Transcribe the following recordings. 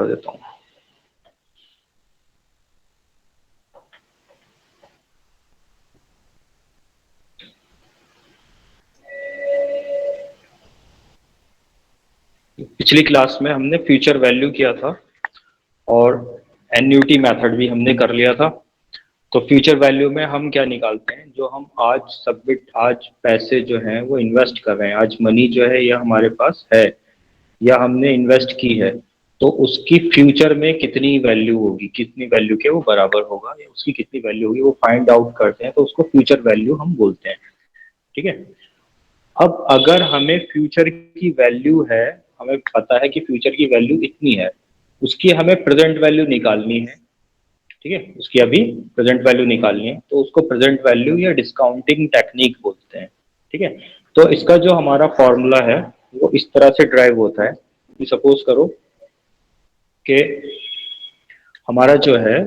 कर देता हूँ। पिछली क्लास में हमने फ्यूचर वैल्यू किया था और एन्युटी मेथड भी हमने कर लिया था। तो फ्यूचर वैल्यू में हम क्या निकालते हैं, जो हम आज पैसे जो हैं वो इन्वेस्ट कर रहे हैं, आज मनी जो है यह हमारे पास है या हमने इन्वेस्ट की है, तो उसकी फ्यूचर में कितनी वैल्यू होगी, कितनी वैल्यू के वो बराबर होगा या उसकी कितनी वैल्यू होगी, वो फाइंड आउट करते हैं, तो उसको फ्यूचर वैल्यू हम बोलते हैं। ठीक है। अब अगर हमें फ्यूचर की वैल्यू है, हमें पता है कि फ्यूचर की वैल्यू इतनी है, उसकी हमें प्रेजेंट वैल्यू निकालनी है। ठीक है, उसकी अभी प्रेजेंट वैल्यू निकालनी है, तो उसको प्रेजेंट वैल्यू या डिस्काउंटिंग टेक्निक बोलते हैं। ठीक है। तो इसका जो हमारा फॉर्मूला है वो इस तरह से ड्राइव होता है कि सपोज करो कि हमारा जो है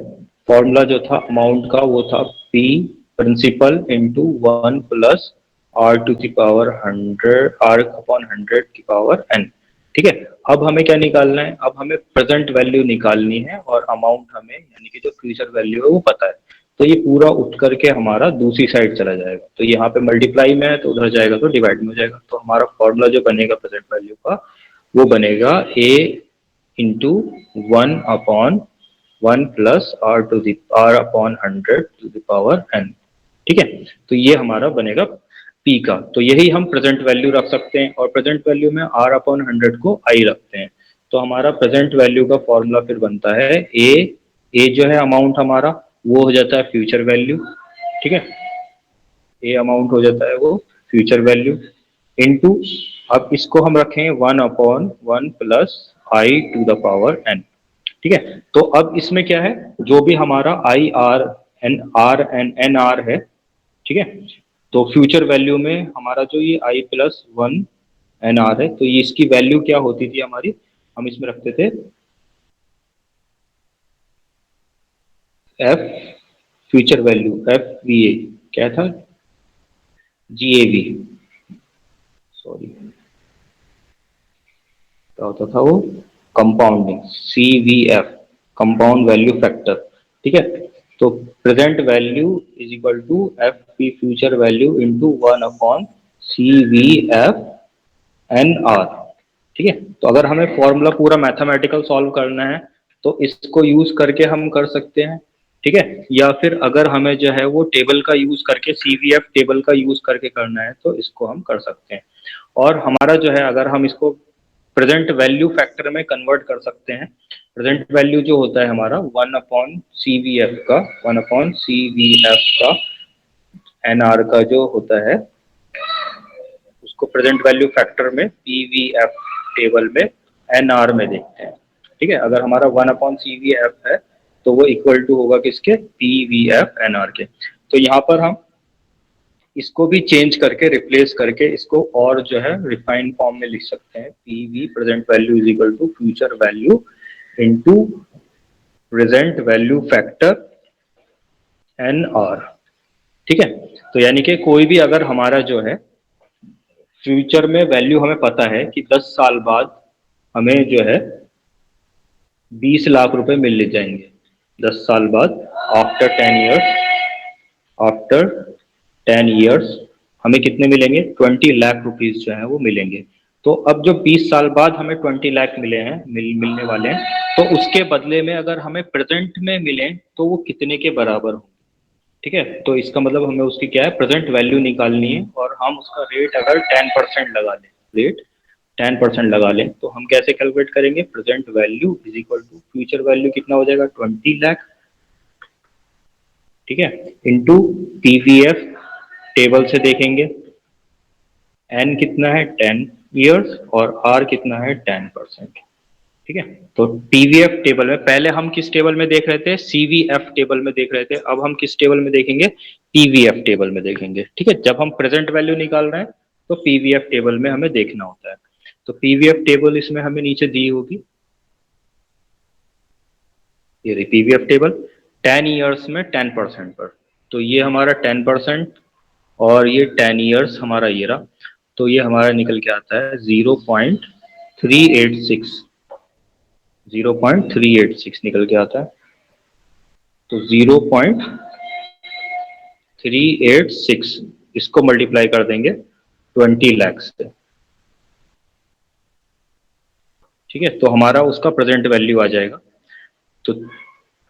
फॉर्मूला जो था अमाउंट का वो था P principal into 1 + R⁻100 R/100 की पावर n। ठीक है। अब हमें क्या निकालना है, अब हमें प्रेजेंट वैल्यू निकालनी है और अमाउंट हमें यानी कि जो फ्यूचर वैल्यू है वो पता है। तो ये पूरा उठ करके हमारा दूसरी साइड चला जाएगा, तो यहाँ पे मल्टीप्लाई में है तो उधर जाएगा तो डिवाइड में हो जाएगा। तो हमारा फॉर्मूला जो बनेगा प्रेजेंट वैल्यू का वो बनेगा ए इंटू 1/R/100 ठीक है। तो ये हमारा बनेगा पी का। तो यही हम प्रेजेंट वैल्यू रख सकते हैं और प्रेजेंट वैल्यू में R/100 को आई रखते हैं। तो हमारा प्रेजेंट वैल्यू का फॉर्मूला फिर बनता है ए जो है अमाउंट हमारा वो हो जाता है फ्यूचर वैल्यू। ठीक है, ए अमाउंट हो जाता है वो फ्यूचर वैल्यू इनटू, अब इसको हम रखें 1/1 + I⁴ ठीक है। तो अब इसमें क्या है, जो भी हमारा IR/N R है, ठीक है, तो फ्यूचर वैल्यू में हमारा जो ये I+1 NR है, तो ये इसकी वैल्यू क्या होती थी हमारी, हम इसमें रखते थे एफ फ्यूचर वैल्यू FVA, क्या था, GAV, सॉरी क्या होता था वो, compounding, CVF, compound value factor. ठीक है। तो present value is equal to FP future value into 1/CVF/NR। ठीक है। तो अगर हमें फॉर्मूला पूरा मैथमेटिकल सॉल्व करना है तो इसको यूज करके हम कर सकते हैं। ठीक है, या फिर अगर हमें जो है वो टेबल का यूज करके CVF टेबल का यूज करके करना है तो इसको हम कर सकते हैं। और हमारा जो है अगर हम इसको प्रेजेंट वैल्यू फैक्टर में कन्वर्ट कर सकते हैं, प्रेजेंट वैल्यू जो होता है हमारा 1/CVF का NR का जो होता है उसको प्रेजेंट वैल्यू फैक्टर में PVF टेबल में NR में देखते हैं। ठीक है, अगर हमारा 1/CVF है तो वो इक्वल टू होगा किसके, PVF/NR के। तो यहाँ पर हम इसको भी चेंज करके रिप्लेस करके इसको और जो है रिफाइंड फॉर्म में लिख सकते हैं, PV present value is equal to future value into present value factor NR। ठीक है। तो यानी कि कोई भी अगर हमारा जो है फ्यूचर में वैल्यू हमें पता है कि 10 साल बाद हमें जो है 20 लाख रुपए मिल जाएंगे, 10 साल बाद, आफ्टर 10 ईयर्स हमें कितने मिलेंगे, 20 लाख रुपीज जो है वो मिलेंगे। तो अब जो 20 साल बाद हमें 20 लाख मिले हैं, मिलने वाले हैं, तो उसके बदले में अगर हमें प्रेजेंट में मिले तो वो कितने के बराबर हो। ठीक है, तो इसका मतलब हमें उसकी क्या है, प्रेजेंट वैल्यू निकालनी है और हम उसका रेट अगर 10% लगा लें, रेट 10% लगा लें, तो हम कैसे कैलकुलेट करेंगे, present value is equal to future value कितना हो जाएगा, 20 लाख। ठीक है, इंटू PVF टेबल से देखेंगे, एन कितना है 10 ईयर्स और आर कितना है 10%। ठीक है। तो टीवीएफ टेबल में पहले हम किस टेबल में देख रहे थे, CVF टेबल में देख रहे थे, अब हम किस टेबल में देखेंगे, PVF टेबल में देखेंगे। ठीक है, जब हम प्रेजेंट वैल्यू निकाल रहे हैं तो PVF टेबल में हमें देखना होता है। तो PVF टेबल इसमें हमें नीचे दी होगी, ये रही PVF टेबल, 10 ईयर्स में 10% पर, तो ये हमारा 10% और ये 10 ईयर्स हमारा ये रहा, तो ये हमारा निकल के आता है 0.386। 0.386 निकल के आता है। तो 0.386 इसको मल्टीप्लाई कर देंगे 20 लाख से, ठीक है। तो हमारा उसका प्रेजेंट वैल्यू आ जाएगा। तो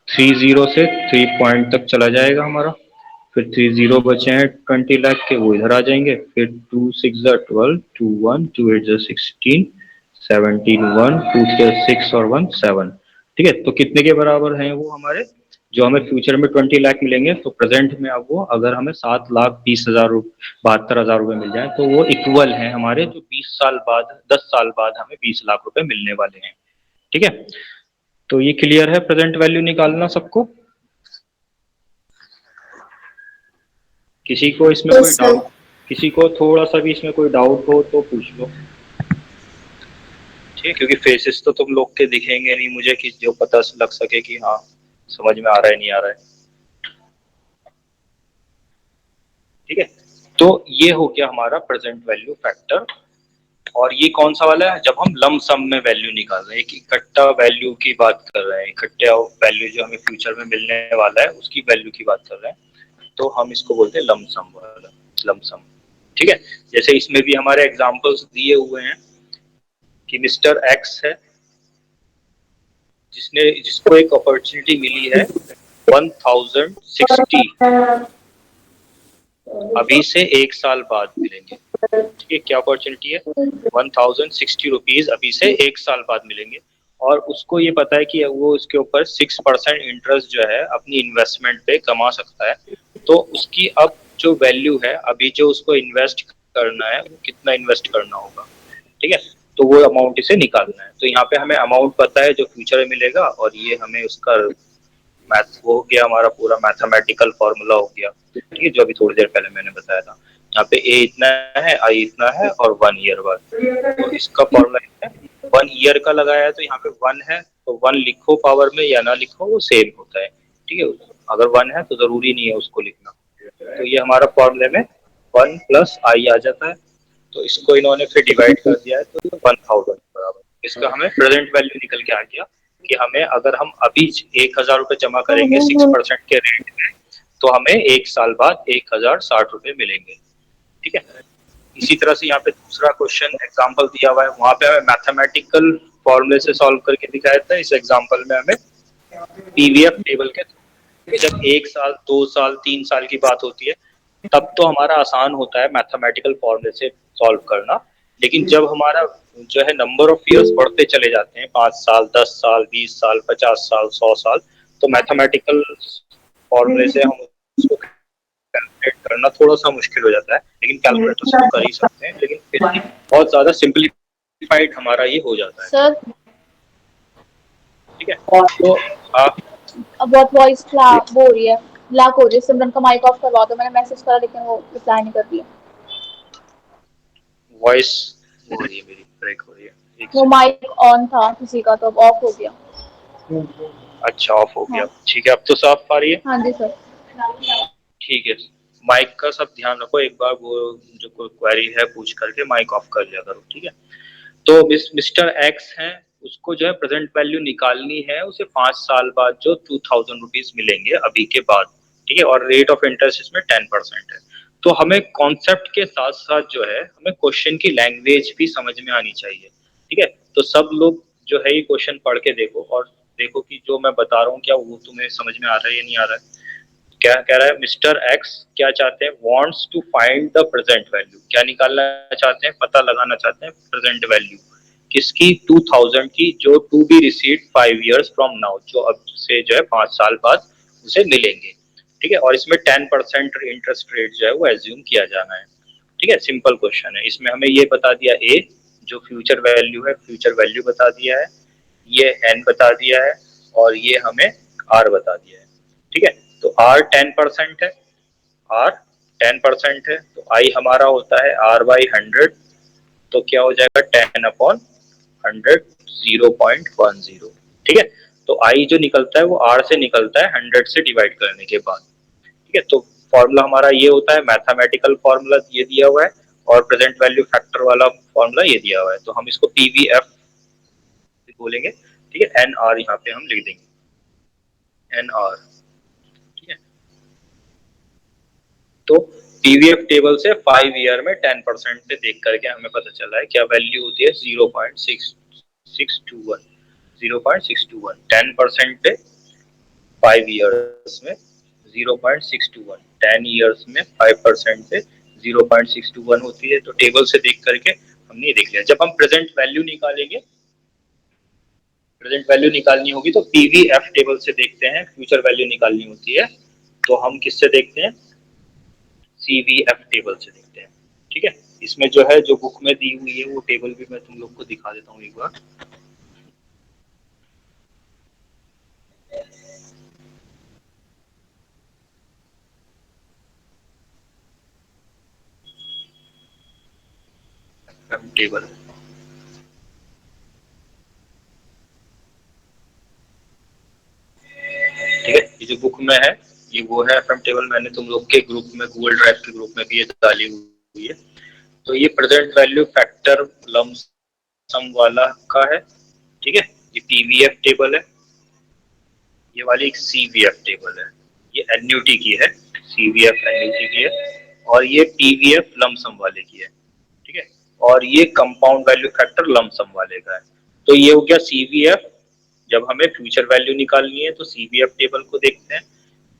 30 से 3 पॉइंट तक चला जाएगा हमारा, फिर 30 बचे हैं 20 लाख के, वो इधर आ जाएंगे। फिर 2 6 12, 2 1, 2 8 16, 17 1, 2 3 6 और 1 7, ठीक है। तो कितने के बराबर हैं वो हमारे, जो हमें फ्यूचर में 20 लाख मिलेंगे, तो प्रेजेंट में अब वो अगर हमें 7,20,000 72,000 रुपए मिल जाए तो वो इक्वल है हमारे जो 20 साल बाद 10 साल बाद हमें 20 लाख रुपए मिलने वाले हैं, ठीक है। तो ये क्लियर है प्रेजेंट वैल्यू निकालना सबको? किसी को इसमें कोई यस सर। डाउट, किसी को थोड़ा सा भी इसमें कोई डाउट हो तो पूछ लो, ठीक है। क्योंकि फेसेस तो तुम लोग के दिखेंगे नहीं मुझे कि जो पता लग सके कि हाँ समझ में आ रहा है नहीं आ रहा है, ठीक है। तो ये हो गया हमारा प्रेजेंट वैल्यू फैक्टर। और ये कौन सा वाला है, जब हम लम सम में वैल्यू निकाल रहे हैं, एक इकट्ठा वैल्यू की बात कर रहे हैं, इकट्ठा वैल्यू जो हमें फ्यूचर में मिलने वाला है उसकी वैल्यू की बात कर रहे हैं, तो हम इसको बोलते हैं लम सम वाला, लम सम, ठीक है। जैसे इसमें भी हमारे एग्जांपल्स दिए हुए हैं कि मिस्टर एक्स है जिसको एक अपॉर्चुनिटी मिली है 1060 अभी से 1 साल बाद मिलेंगे, ठीक है। क्या अपॉर्चुनिटी है, 1060 रुपीज अभी से 1 साल बाद मिलेंगे। और उसको ये पता है कि वो उसके ऊपर 6% इंटरेस्ट जो है अपनी इन्वेस्टमेंट पे कमा सकता है। तो उसकी अब जो वैल्यू है, अभी जो उसको इन्वेस्ट करना है वो कितना इन्वेस्ट करना होगा, ठीक है। तो वो अमाउंट इसे निकालना है। तो यहाँ पे हमें अमाउंट पता है जो फ्यूचर में मिलेगा, और ये हमें उसका मैथ वो हो गया, हमारा पूरा मैथमेटिकल फॉर्मूला हो गया, ठीक है, जो अभी थोड़ी देर पहले मैंने बताया था। यहाँ पे ए इतना है, आई इतना है, और 1 ईयर बाद, तो इसका फॉर्मूला है 1 ईयर का लगाया है, तो यहाँ पे 1 है तो 1 लिखो पावर में या ना लिखो वो सेम होता है, ठीक है। अगर 1 है तो जरूरी नहीं है उसको लिखना। तो ये हमारा फॉर्मूले में 1 प्लस आई आ जाता है। तो इसको इन्होंने फिर डिवाइड कर दिया है, तो 1000 बराबर इसका हमें प्रेजेंट वैल्यू निकल के आ गया कि हमें अगर हम अभी 1,000 रुपए जमा करेंगे 6% के रेट में, तो हमें 1 साल बाद 1,060 रुपए मिलेंगे, ठीक है। इसी तरह से यहाँ पे दूसरा क्वेश्चन एग्जाम्पल दिया हुआ है, वहां पे हमें मैथमेटिकल फॉर्मूले से सॉल्व करके दिखाया था। इस एग्जाम्पल में हमें पीवीएफ टेबल के थ्रू, जब 1 साल 2 साल 3 साल की बात होती है तब तो हमारा आसान होता है मैथमेटिकल फॉर्मूले से सॉल्व करना। लेकिन जब हमारा जो है नंबर ऑफ ईयर्स बढ़ते चले जाते हैं, 5 साल 10 साल 20 साल 50 साल 100 साल, तो मैथमेटिकल फॉर्मूले से हम उसको कैलकुलेट करना थोड़ा सा मुश्किल हो जाता है। लेकिन कैलकुलेटर से तो कर ही सकते हैं, लेकिन फिर भी बहुत ज्यादा सिंपलीफाइड हमारा ये हो जाता है सर ठीक है। तो आप बहुत वॉइस वो हो रही है, ब्लैक हो रही है। सिमरन का माइक ऑफ करवा दो, मैंने मैसेज करा लेकिन वो रिप्लाई नहीं कर रही है। वॉइस हो रही है मेरी, ब्रेक हो रही है, एक वो सेकंड। माइक ऑन था किसी का तो अब ऑफ हो गया। अच्छा ऑफ हो गया, हाँ ठीक है। अब तो साफ आ रही है, हाँ जी सर। ठीक है। माइक का सब ध्यान रखो, एक बार वो जो कोई क्वेरी है पूछ करके माइक ऑफ कर लिया करो, ठीक है। तो मिस्टर एक्स है, उसको जो है प्रेजेंट वैल्यू निकालनी है, उसे 5 साल बाद जो 2,000 रुपीज मिलेंगे अभी के बाद, ठीक है। और रेट ऑफ इंटरेस्ट इसमें 10% है। तो हमें कॉन्सेप्ट के साथ साथ जो है हमें क्वेश्चन की लैंग्वेज भी समझ में आनी चाहिए, ठीक है। तो सब लोग जो है ये क्वेश्चन पढ़ के देखो, और देखो कि जो मैं बता रहा हूँ क्या वो तुम्हें समझ में आ रहा है या नहीं आ रहा है। क्या कह रहा है, मिस्टर एक्स क्या चाहते हैं, wants to find the present value, क्या निकालना चाहते हैं, पता लगाना चाहते हैं प्रेजेंट वैल्यू किसकी, 2,000 की, जो to be received 5 years from now, जो अब से जो है 5 साल बाद उसे मिलेंगे, ठीक है। और इसमें 10% इंटरेस्ट रेट जो है वो एज्यूम किया जाना है, ठीक है। सिंपल क्वेश्चन है। इसमें हमें ये बता दिया ए जो फ्यूचर वैल्यू है, फ्यूचर वैल्यू बता दिया है, ये एन बता दिया है, और ये हमें आर बता दिया है, ठीक है। तो आर 10% है, आर 10% है, तो आई हमारा होता है आर बाई 100, तो क्या हो जाएगा 10/100, 0.10, ठीक है। तो आई जो निकलता है वो आर से निकलता है 100 से डिवाइड करने के बाद, ठीक है। तो फॉर्मूला हमारा ये होता है, मैथमेटिकल फॉर्मूला ये दिया हुआ है, और प्रेजेंट वैल्यू फैक्टर वाला फॉर्मूला ये दिया हुआ है। तो हम इसको पीवीएफ बोलेंगे, ठीक है, NR यहाँ पे हम लिख देंगे, NR। ठीक है, तो पीवीएफ टेबल से 5 ईयर में 10% पे देख करके हमें पता चला है क्या वैल्यू होती है 0.621, 0.621 10% पे 5 ईयर्स में 0.621, 10 ईयर्स में 5% पे 0.621 होती है। तो टेबल से देख करके हमने ये देख लिया। जब हम प्रेजेंट वैल्यू निकालेंगे, प्रेजेंट वैल्यू निकालनी होगी तो पीवीएफ टेबल से देखते हैं, फ्यूचर वैल्यू निकालनी होती है तो हम किससे देखते हैं, सीवीएफ टेबल से देखते हैं। ठीक है, इसमें जो है जो बुक में दी हुई है वो टेबल भी मैं तुम लोग को दिखा देता हूँ एक बार। टेबल, ठीक है, ये जो बुक में है ये वो है एफएम टेबल। मैंने तुम लोग के ग्रुप में, गूगल ड्राइव के ग्रुप में भी ये डाली हुई है। तो ये प्रेजेंट वैल्यू फैक्टर लमसम वाला का है। ठीक है, ये पीवीएफ टेबल है, ये वाली एक सीवीएफ टेबल है, ये एन्युटी की है, सीवीएफ एन्युटी की है, और ये पीवीएफ लमसम वाले की है। ठीक है, और ये कंपाउंड वैल्यू फैक्टर लमसम वाले का है। तो ये हो गया सीवीएफ। जब हमें फ्यूचर वैल्यू निकालनी है तो सीवीएफ टेबल को देखते हैं,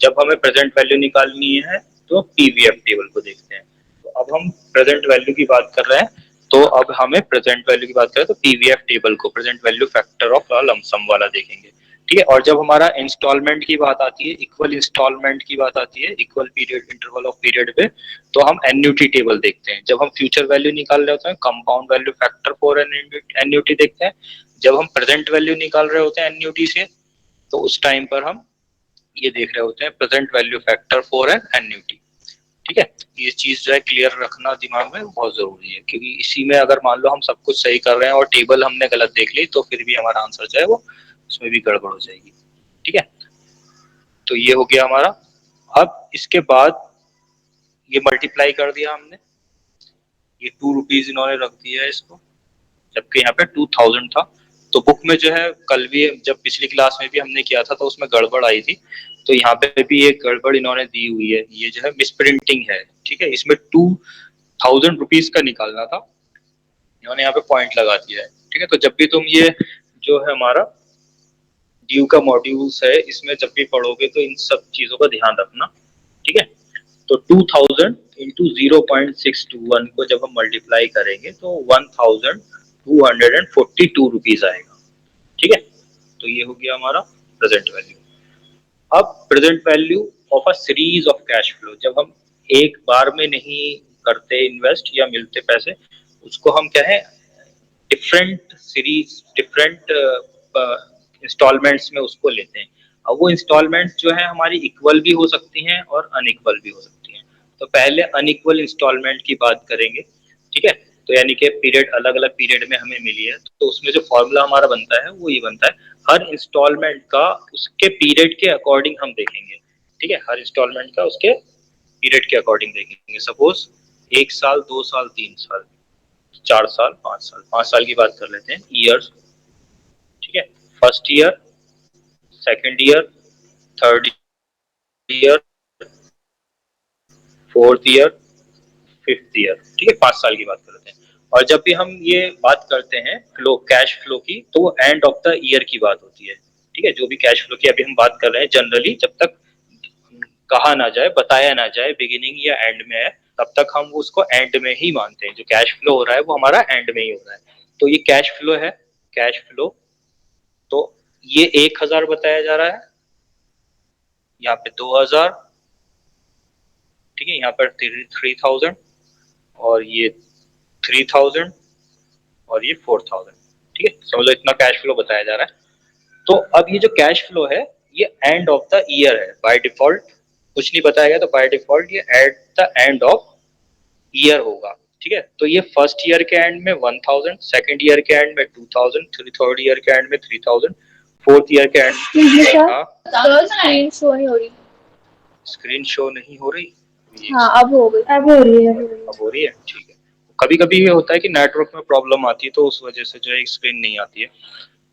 जब हमें प्रेजेंट वैल्यू निकालनी है तो पीवीएफ टेबल को देखते हैं। तो अब हम प्रेजेंट वैल्यू की बात कर रहे हैं, तो अब हमें प्रेजेंट वैल्यू की बात करें तो पीवीएफ टेबल को, present value factor of lump sum वाला देखेंगे। ठीक है, और जब हमारा इंस्टॉलमेंट की बात आती है, इक्वल इंस्टॉलमेंट की बात आती है, equal period interval of period पे, तो हम एन्युटी टेबल देखते हैं। जब हम फ्यूचर वैल्यू निकाल रहे होते हैं, compound value factor for annuity देखते हैं। जब हम प्रेजेंट वैल्यू निकाल रहे होते हैं एन्युटी से, तो उस टाइम पर हम ये देख रहे होते हैं present value factor for an annuity. ठीक है, ये चीज जो है क्लियर रखना दिमाग में बहुत जरूरी है, क्योंकि इसी में अगर मान लो हम सब कुछ सही कर रहे हैं और टेबल हमने गलत देख ली तो फिर भी हमारा आंसर जो है वो उसमें भी गड़बड़ हो जाएगी। ठीक है, तो ये हो गया हमारा। अब इसके बाद ये मल्टीप्लाई कर दिया हमने, ये 2 रुपीज इन्होंने रख दिया है इसको, जबकि यहाँ पे 2000 था। तो बुक में जो है कल भी, जब पिछली क्लास में भी हमने किया था तो उसमें गड़बड़ आई थी, तो यहाँ पे भी एक गड़बड़ इन्होंने दी हुई है, ये जो है मिसप्रिंटिंग है। ठीक है, इसमें 2000 रुपीज का निकालना था, इन्होंने यहाँ पे पॉइंट लगा दिया है। ठीक है, तो जब भी तुम ये जो है हमारा ड्यू का मॉड्यूल्स है, इसमें जब भी पढ़ोगे तो इन सब चीजों का ध्यान रखना। ठीक है, तो 2000 इंटू 0.621 को जब हम मल्टीप्लाई करेंगे तो 1242 रुपीज आएगा। ठीक है, तो ये हो गया हमारा प्रेजेंट वैल्यू। अब present value of a series of cash flow, जब हम एक बार में नहीं करते इन्वेस्ट या मिलते पैसे, उसको हम क्या है, डिफरेंट सीरीज, डिफरेंट इंस्टॉलमेंट्स में उसको लेते हैं। अब वो इंस्टॉलमेंट्स जो है हमारी इक्वल भी हो सकती हैं और अनइक्वल भी हो सकती हैं। तो पहले अनइक्वल इंस्टॉलमेंट की बात करेंगे। ठीक है, तो यानी कि पीरियड अलग अलग पीरियड में हमें मिली है, तो उसमें जो फॉर्मूला हमारा बनता है वो ये बनता है, हर इंस्टॉलमेंट का उसके पीरियड के अकॉर्डिंग हम देखेंगे। ठीक है, हर इंस्टॉलमेंट का उसके पीरियड के अकॉर्डिंग देखेंगे। सपोज 1 साल, 2 साल, 3 साल, 4 साल, 5 साल, 5 साल की बात कर लेते हैं, ईयर्स। ठीक है, first year, second year, third year, fourth year, fifth year. ठीक है, 5 साल की बात कर लेते हैं। और जब भी हम ये बात करते हैं फ्लो, कैश फ्लो की, तो वो एंड ऑफ द ईयर की बात होती है। ठीक है, जो भी कैश फ्लो की अभी हम बात कर रहे हैं, जनरली जब तक कहा ना जाए, बताया ना जाए बिगिनिंग या एंड में है, तब तक हम उसको एंड में ही मानते हैं। जो कैश फ्लो हो रहा है वो हमारा एंड में ही हो रहा है। तो ये कैश फ्लो है, कैश फ्लो। तो ये 1000 बताया जा रहा है, यहाँ पे 2000, ठीक है, यहाँ पर 3000, और ये 3000, और ये 4000। ठीक है, समझ लो इतना कैश फ्लो बताया जा रहा है। तो अब ये जो कैश फ्लो है ये एंड ऑफ द ईयर है, बाय डिफॉल्ट कुछ नहीं बताया गया, तो बाय डिफॉल्ट ये at the end of year होगा। ठीक है, तो ये फर्स्ट ईयर के एंड में 1000, सेकंड ईयर के एंड में 2000, थर्ड ईयर के एंड में 3000, फोर्थ ईयर के एंड में। हाँ, स्क्रीन शो नहीं हो रही। स्क्रीन शो नहीं हो रही? हाँ, अब हो गई, अब हो रही है। अब हो रही है, ठीक है। कभी कभी ये होता है कि नेटवर्क में प्रॉब्लम आती है, तो उस वजह से जो है स्क्रीन नहीं आती है।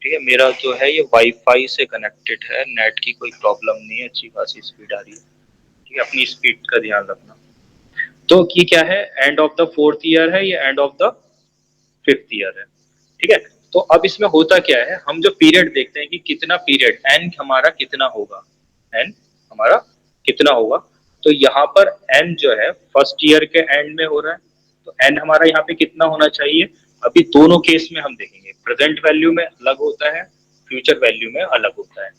ठीक है, मेरा जो है ये वाईफाई से कनेक्टेड है, नेट की कोई प्रॉब्लम नहीं है, अच्छी खासी स्पीड आ रही है। ठीक है, अपनी स्पीड का ध्यान रखना। तो ये क्या है, end of the fourth year है, ये end of the fifth year है। ठीक है, तो अब इसमें होता क्या है, हम जो पीरियड देखते हैं कि कितना पीरियड एन हमारा कितना होगा, एन हमारा कितना होगा। तो यहाँ पर एन जो है फर्स्ट ईयर के एंड में हो रहा है, तो एन हमारा यहाँ पे कितना होना चाहिए। अभी दोनों केस में हम देखेंगे, प्रेजेंट वैल्यू में अलग होता है, फ्यूचर वैल्यू में अलग होता है।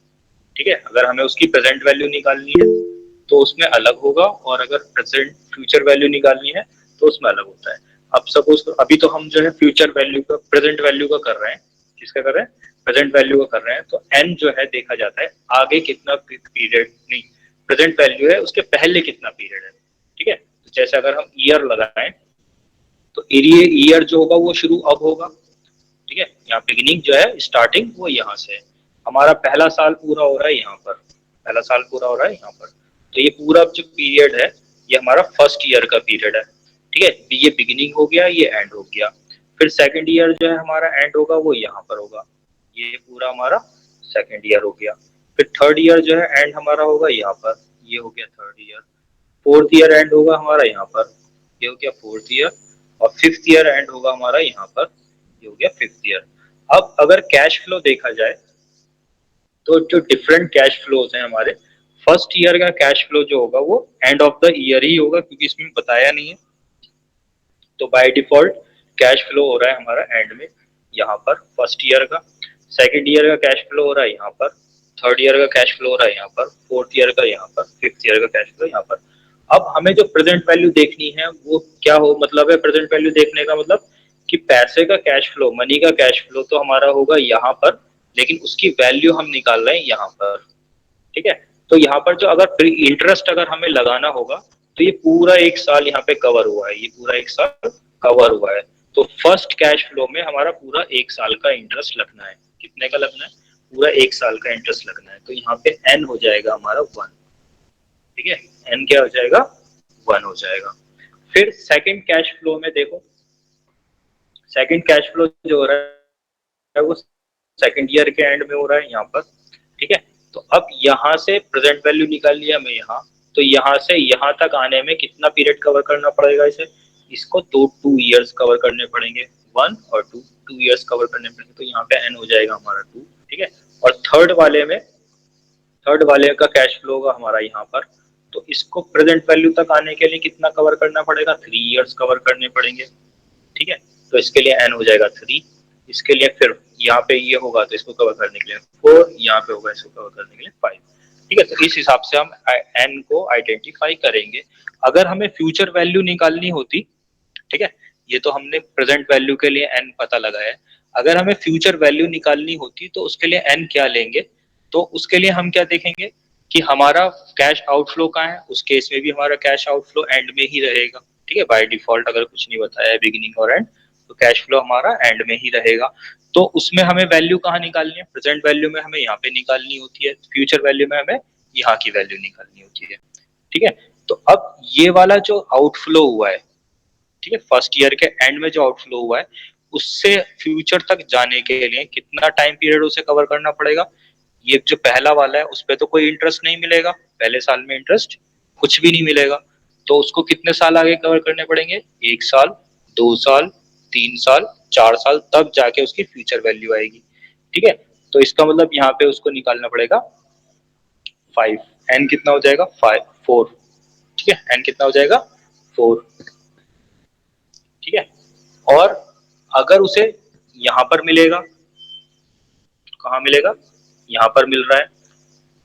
ठीक है, अगर हमें उसकी प्रेजेंट वैल्यू निकालनी है तो उसमें अलग होगा, और अगर प्रेजेंट फ्यूचर वैल्यू निकालनी है तो उसमें अलग होता है। अब सपोज अभी तो हम जो है फ्यूचर वैल्यू का, प्रेजेंट वैल्यू का कर रहे हैं। किसका कर रहे हैं, प्रेजेंट वैल्यू का कर रहे हैं। तो एन जो है देखा जाता है आगे कितना पीरियड, नहीं प्रेजेंट वैल्यू है उसके पहले कितना पीरियड है। ठीक है, तो जैसे अगर हम ईयर लगाएं तो ईयर जो होगा वो शुरू अब होगा। ठीक है, यहाँ बिगिनिंग जो है स्टार्टिंग वो यहाँ से है। हमारा पहला साल पूरा हो रहा है यहाँ पर, पहला साल पूरा हो रहा है यहाँ पर। तो ये पूरा जो पीरियड है ये हमारा फर्स्ट ईयर का पीरियड है। ठीक है, ये बिगिनिंग हो गया, ये एंड हो गया। फिर सेकंड ईयर जो है हमारा एंड होगा वो यहाँ पर होगा, ये पूरा हमारा सेकंड ईयर हो गया। फिर थर्ड ईयर जो है एंड हमारा होगा यहाँ पर, ये हो गया third year. Fourth year and होगा हमारा यहाँ पर, ये हो गया फोर्थ ईयर। और फिफ्थ ईयर एंड होगा हमारा यहाँ पर, ये हो गया फिफ्थ ईयर। अब अगर कैश फ्लो देखा जाए तो जो डिफरेंट कैश फ्लोज हैं हमारे, फर्स्ट ईयर का कैश फ्लो जो होगा वो एंड ऑफ द ईयर ही होगा, क्योंकि इसमें बताया नहीं है। तो बाय डिफॉल्ट कैश फ्लो हो रहा है हमारा एंड में, यहाँ पर फर्स्ट ईयर का। सेकंड ईयर का कैश फ्लो हो रहा है यहाँ पर, थर्ड ईयर का कैश फ्लो हो रहा है यहाँ पर, फोर्थ ईयर का यहाँ पर, फिफ्थ ईयर का कैश फ्लो यहाँ पर। अब हमें जो प्रेजेंट वैल्यू देखनी है वो क्या हो, मतलब है प्रेजेंट वैल्यू देखने का मतलब कि पैसे का कैश फ्लो, मनी का कैश फ्लो तो हमारा होगा यहाँ पर, लेकिन उसकी वैल्यू हम निकाल रहे हैं यहाँ पर। ठीक है, तो यहाँ पर जो अगर इंटरेस्ट अगर हमें लगाना होगा तो ये पूरा एक साल यहाँ पे कवर हुआ है, ये पूरा एक साल कवर हुआ है। तो फर्स्ट कैश फ्लो में हमारा पूरा एक साल का इंटरेस्ट लगना है। कितने का लगना है, पूरा एक साल का इंटरेस्ट लगना है। तो यहाँ पे एन हो जाएगा हमारा 1। ठीक है, एन क्या हो जाएगा, 1 हो जाएगा। फिर सेकंड कैश फ्लो में देखो, सेकंड कैश फ्लो जो हो रहा है वो सेकंड ईयर के एंड में हो रहा है यहाँ पर। ठीक है, तो अब यहाँ से प्रेजेंट वैल्यू निकाल लिया मैं यहाँ, तो यहाँ से यहाँ तक आने में कितना पीरियड कवर करना पड़ेगा इसे, इसको दो 2 इयर्स कवर करने पड़ेंगे, 1 और 2 इयर्स कवर करने पड़ेंगे। तो यहाँ पे एन हो जाएगा हमारा 2। ठीक है, और थर्ड वाले का कैश फ्लो होगा हमारा यहाँ पर। तो इसको प्रेजेंट वैल्यू तक आने के लिए कितना कवर करना पड़ेगा, 3 इयर्स कवर करने पड़ेंगे। ठीक है, तो इसके लिए एन हो जाएगा 3। इसके लिए फिर यहाँ पे ये होगा तो इसको कवर करने के लिए 4, यहाँ पे होगा इसको कवर करने के लिए 5। ठीक है, तो इस हिसाब से हम एन को आइडेंटिफाई करेंगे। अगर हमें फ्यूचर वैल्यू निकालनी होती, ठीक है, ये तो हमने प्रेजेंट वैल्यू के लिए एन पता लगाया है। अगर हमें फ्यूचर वैल्यू निकालनी होती तो उसके लिए एन क्या लेंगे, तो उसके लिए हम क्या देखेंगे कि हमारा कैश आउटफ्लो कहाँ है। उस केस में भी हमारा कैश आउटफ्लो एंड में ही रहेगा। ठीक है, बाय डिफॉल्ट अगर कुछ नहीं बताया है बिगिनिंग और एंड, तो कैश फ्लो हमारा एंड में ही रहेगा। तो उसमें हमें वैल्यू कहाँ निकालनी है, प्रेजेंट वैल्यू में हमें यहाँ पे निकालनी होती है, फ्यूचर वैल्यू में हमें यहाँ की वैल्यू निकालनी होती है। ठीक है, तो अब ये वाला जो आउटफ्लो हुआ है, ठीक है, फर्स्ट ईयर के एंड में जो आउटफ्लो हुआ है उससे फ्यूचर तक जाने के लिए कितना टाइम पीरियड उसे कवर करना पड़ेगा। ये जो पहला वाला है उस पर तो कोई इंटरेस्ट नहीं मिलेगा, पहले साल में इंटरेस्ट कुछ भी नहीं मिलेगा। तो उसको कितने साल आगे कवर करने पड़ेंगे, 1 साल, 2 साल, 3 साल, 4 साल, तब जाके उसकी फ्यूचर वैल्यू आएगी। ठीक है, तो इसका मतलब यहाँ पे उसको निकालना पड़ेगा 5। एन कितना हो जाएगा, 4। ठीक है, एन कितना हो जाएगा, 4। ठीक है, और अगर उसे यहाँ पर मिलेगा, कहाँ मिलेगा, यहाँ पर मिल रहा है।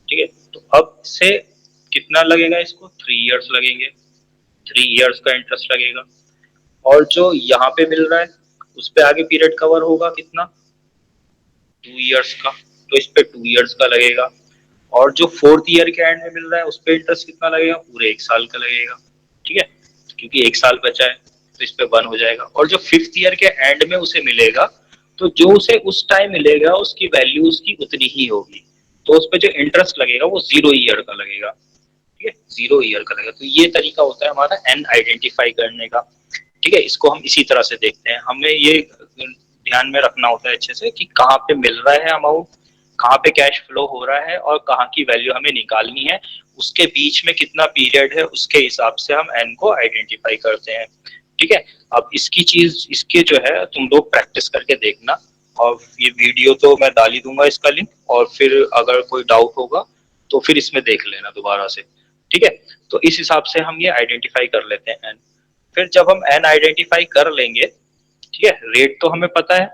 ठीक है, तो अब से कितना लगेगा, इसको 3 इयर्स लगेंगे, 3 इयर्स का इंटरेस्ट लगेगा। और जो यहाँ पे मिल रहा है उस पे आगे पीरियड कवर होगा कितना, 2 इयर्स का, तो इस पे 2 इयर्स का लगेगा। और जो फोर्थ ईयर के एंड में मिल रहा है उस पे इंटरेस्ट कितना लगेगा, पूरे 1 साल का लगेगा। ठीक है, क्योंकि 1 साल बचा है तो इस पे 1 हो जाएगा। और जो फिफ्थ ईयर के एंड में उसे मिलेगा, तो जो उसे उस टाइम मिलेगा उसकी वैल्यू उसकी उतनी ही होगी। तो उस पे जो इंटरेस्ट लगेगा वो 0 ईयर का लगेगा। ठीक है, 0 ईयर का लगेगा। तो ये तरीका होता है हमारा एन आइडेंटिफाई करने का। ठीक है, इसको हम इसी तरह से देखते हैं। हमें ये ध्यान में रखना होता है अच्छे से कि कहाँ पे मिल रहा है अमाउंट, कहाँ पे कैश फ्लो हो रहा है और कहाँ की वैल्यू हमें निकालनी है, उसके बीच में कितना पीरियड है, उसके हिसाब से हम एन को आइडेंटिफाई करते हैं। ठीक है, अब इसकी चीज इसके जो है तुम लोग प्रैक्टिस करके देखना, और ये वीडियो तो मैं डाल ही दूंगा इसका लिंक, और फिर अगर कोई डाउट होगा तो फिर इसमें देख लेना दोबारा से। ठीक है, तो इस हिसाब से हम ये आइडेंटिफाई कर लेते हैं एन। फिर जब हम एन आइडेंटिफाई कर लेंगे, ठीक है, रेट तो हमें पता है,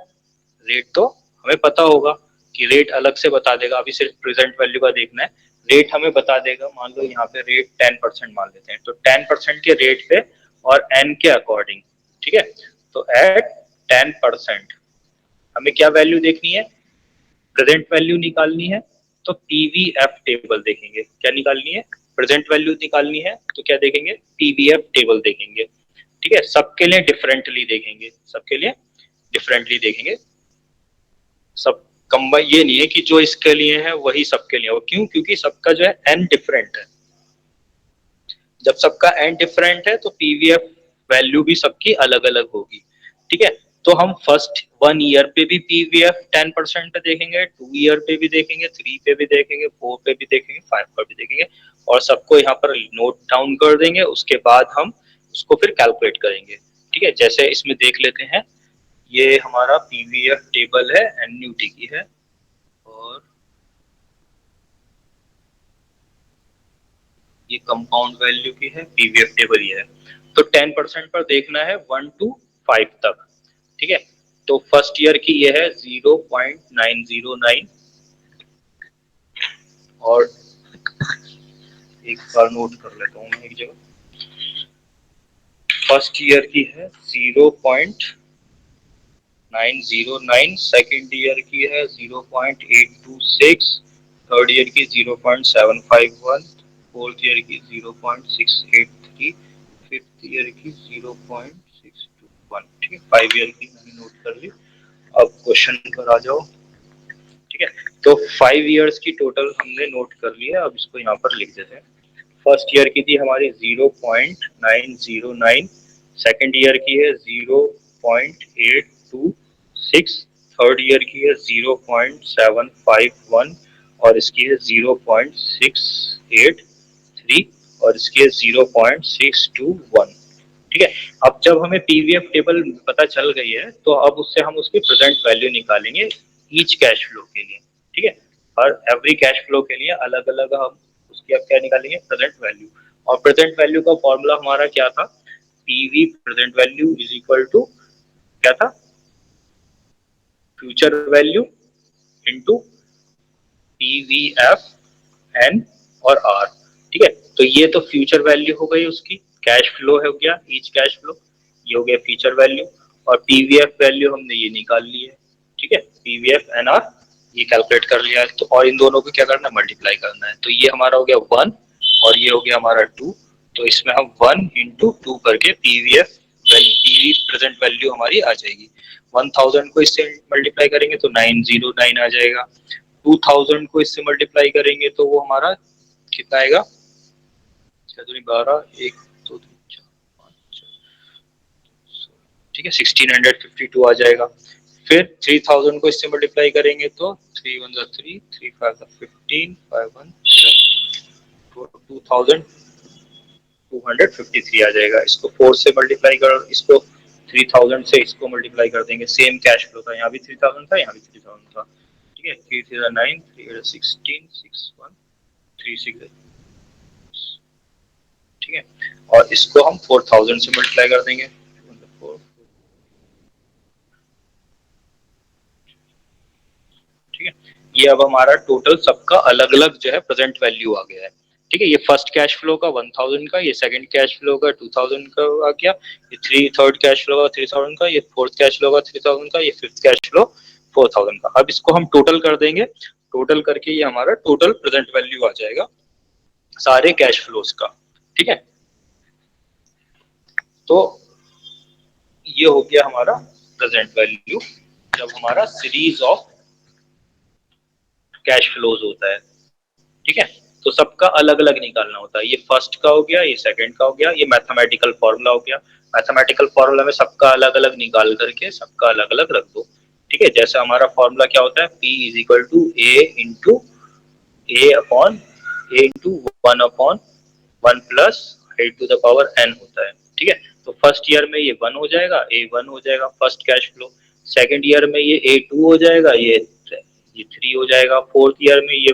रेट तो हमें पता होगा कि रेट अलग से बता देगा, अभी सिर्फ प्रेजेंट वैल्यू का देखना है। रेट हमें बता देगा, मान लो यहाँ पे रेट 10% मान लेते हैं, तो 10% के रेट पे और एन के अकॉर्डिंग, ठीक है, तो एट 10% हमें क्या वैल्यू देखनी है, प्रेजेंट वैल्यू निकालनी है। तो पीवीएफ टेबल देखेंगे, क्या निकालनी है, प्रेजेंट वैल्यू निकालनी है, तो क्या देखेंगे, पीवीएफ टेबल देखेंगे। ठीक है, सबके लिए डिफरेंटली देखेंगे, सबके लिए डिफरेंटली देखेंगे, सब कंबाइन, ये नहीं है कि जो इसके लिए है वही सबके लिए हो, क्यों, क्योंकि सबका जो है एन डिफरेंट है। जब सबका एन डिफरेंट है तो पीवीएफ वैल्यू भी सबकी अलग अलग होगी। ठीक है, तो हम फर्स्ट 1 ईयर पे भी पीवीएफ 10% पे देखेंगे, 2 ईयर पे भी देखेंगे, 3 पे भी देखेंगे, 4 पे भी देखेंगे, 5 पर भी देखेंगे, और सबको यहाँ पर नोट डाउन कर देंगे। उसके बाद हम उसको फिर कैलकुलेट करेंगे। ठीक है, जैसे इसमें देख लेते हैं, ये हमारा पीवीएफ टेबल है, एन्युटी की है, और ये कंपाउंड वैल्यू की है, पीवीएफ टेबल ये है। तो 10% पर देखना है 1 to 5 तक। ठीक है, तो फर्स्ट ईयर की ये है 0.909, और एक बार नोट कर लेता हूँ मैं एक जगह, फर्स्ट ईयर की है 0.909, सेकेंड ईयर की है 0.826, थर्ड ईयर की 0.751, फोर्थ ईयर की 0.683, फिफ्थ ईयर की 0.621। ठीक है, 5 ईयर की मैंने नोट कर ली। अब क्वेश्चन पर आ जाओ। ठीक है, तो 5 ईयर्स की टोटल हमने नोट कर लिया, अब इसको यहाँ पर लिख देते हैं। फर्स्ट ईयर की थी हमारी 0.909, सेकेंड ईयर की है 0.826, थर्ड ईयर की है 0.751, और इसकी है 0.683, और इसकी है 0.621। ठीक है, अब जब हमें पीवीएफ टेबल पता चल गई है, तो अब उससे हम उसकी प्रेजेंट वैल्यू निकालेंगे ईच कैश फ्लो के लिए। ठीक है, और एवरी कैश फ्लो के लिए अलग अलग हम उसकी अब क्या निकालेंगे, प्रेजेंट वैल्यू। और प्रेजेंट वैल्यू का फॉर्मूला हमारा क्या था, PV present value is equal to क्या था, future value into PVF N और आर। ठीक है, तो ये तो फ्यूचर वैल्यू हो गई, उसकी कैश फ्लो हो गया, ईच कैश फ्लो, ये हो गया फ्यूचर वैल्यू, और पीवीएफ वैल्यू हमने ये निकाल ली है। ठीक है, पीवीएफ एन आर ये कैलकुलेट कर लिया है, तो और इन दोनों को क्या करना है, मल्टीप्लाई करना है। तो ये हमारा हो गया 1, और ये हो गया हमारा 2, तो इसमें हम 1 इंटू 2 करके पीवीएफ पीवी प्रेजेंट वैल्यू हमारी आ जाएगी। 1000 को इससे मल्टीप्लाई करेंगे तो 909 आ जाएगा, 2000 को इससे मल्टीप्लाई करेंगे तो वो हमारा कितना आएगा, 12, 1, 2, 3, 4, 5, 6, ठीक है, 1652 आ जाएगा। फिर 3000 को इससे मल्टीप्लाई करेंगे तो 3 1 3, 3 5 15, 5 1 2253 आ जाएगा। इसको 4 से मल्टीप्लाई करो, इसको 3000 से इसको मल्टीप्लाई कर देंगे, सेम कैश फ्लो था, यहाँ भी 3000 था, यहाँ भी 3000 था। ठीक है, 3 3 9, 3 16, 6 1 3 6, ठीक है, और इसको हम 4000 से मल्टीप्लाई कर देंगे। ठीक है, ये अब हमारा टोटल सबका अलग अलग जो है प्रेजेंट वैल्यू आ गया है। ठीक है, ये फर्स्ट कैश फ्लो का 1000 का, ये सेकंड कैश फ्लो का 2000 का आ गया, ये थर्ड कैश फ्लो का 3000 का, ये फोर्थ कैश फ्लो का 3000 का, ये फिफ्थ कैश फ्लो 4000 का। अब इसको हम टोटल कर देंगे, टोटल करके ये हमारा टोटल प्रेजेंट वैल्यू आ जाएगा सारे कैश फ्लोज का। ठीक है, तो ये हो गया हमारा प्रेजेंट वैल्यू जब हमारा सीरीज ऑफ कैश फ्लोज होता है। ठीक है, तो सबका अलग अलग निकालना होता है, ये फर्स्ट का हो गया, ये सेकंड का हो गया, ये मैथमेटिकल फॉर्मूला हो गया। मैथमेटिकल फॉर्मूला में सबका अलग अलग निकाल करके सबका अलग अलग रख दो। ठीक है, जैसे हमारा फॉर्मूला क्या होता है, P is equal to A into one upon one plus A to the power n होता है। ठीक है, तो फर्स्ट ईयर में ये वन हो जाएगा, ए वन हो जाएगा first cash flow, second year में ये ए टू हो जाएगा, ये थ्री हो जाएगा, फोर्थ ईयर में ये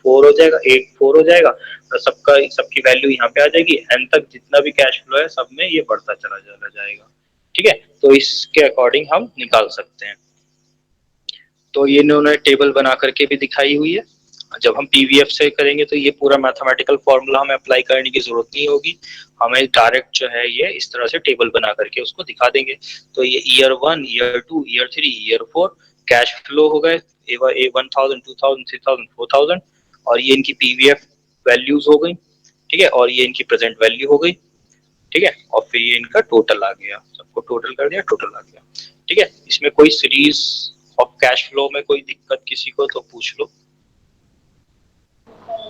फोर हो जाएगा, एट फोर हो जाएगा, तो सबकी वैल्यू यहाँ पे आ जाएगी, एन तक जितना भी कैश फ्लो है सब में ये बढ़ता चला जाएगा। ठीक है, तो इसके अकॉर्डिंग हम निकाल सकते हैं। तो ये इन्होंने टेबल बना करके भी दिखाई हुई है। जब हम पीवीएफ से करेंगे तो ये पूरा मैथमेटिकल फॉर्मूला हमें अप्लाई करने की जरूरत नहीं होगी, हमें डायरेक्ट जो है ये इस तरह से टेबल बना करके उसको दिखा देंगे। तो ये year one, year two, year three, year four cash flow हो गए, ए 1000, 2000, 3000, 4000, और ये इनकी पीवीएफ वैल्यूज हो गई। ठीक है, और ये इनकी प्रेजेंट वैल्यू हो गई। ठीक है, और फिर ये इनका टोटल आ गया, सबको टोटल कर दिया, टोटल आ गया। ठीक है, इसमें कोई सीरीज ऑफ कैश फ्लो में कोई दिक्कत किसी को तो पूछ लो।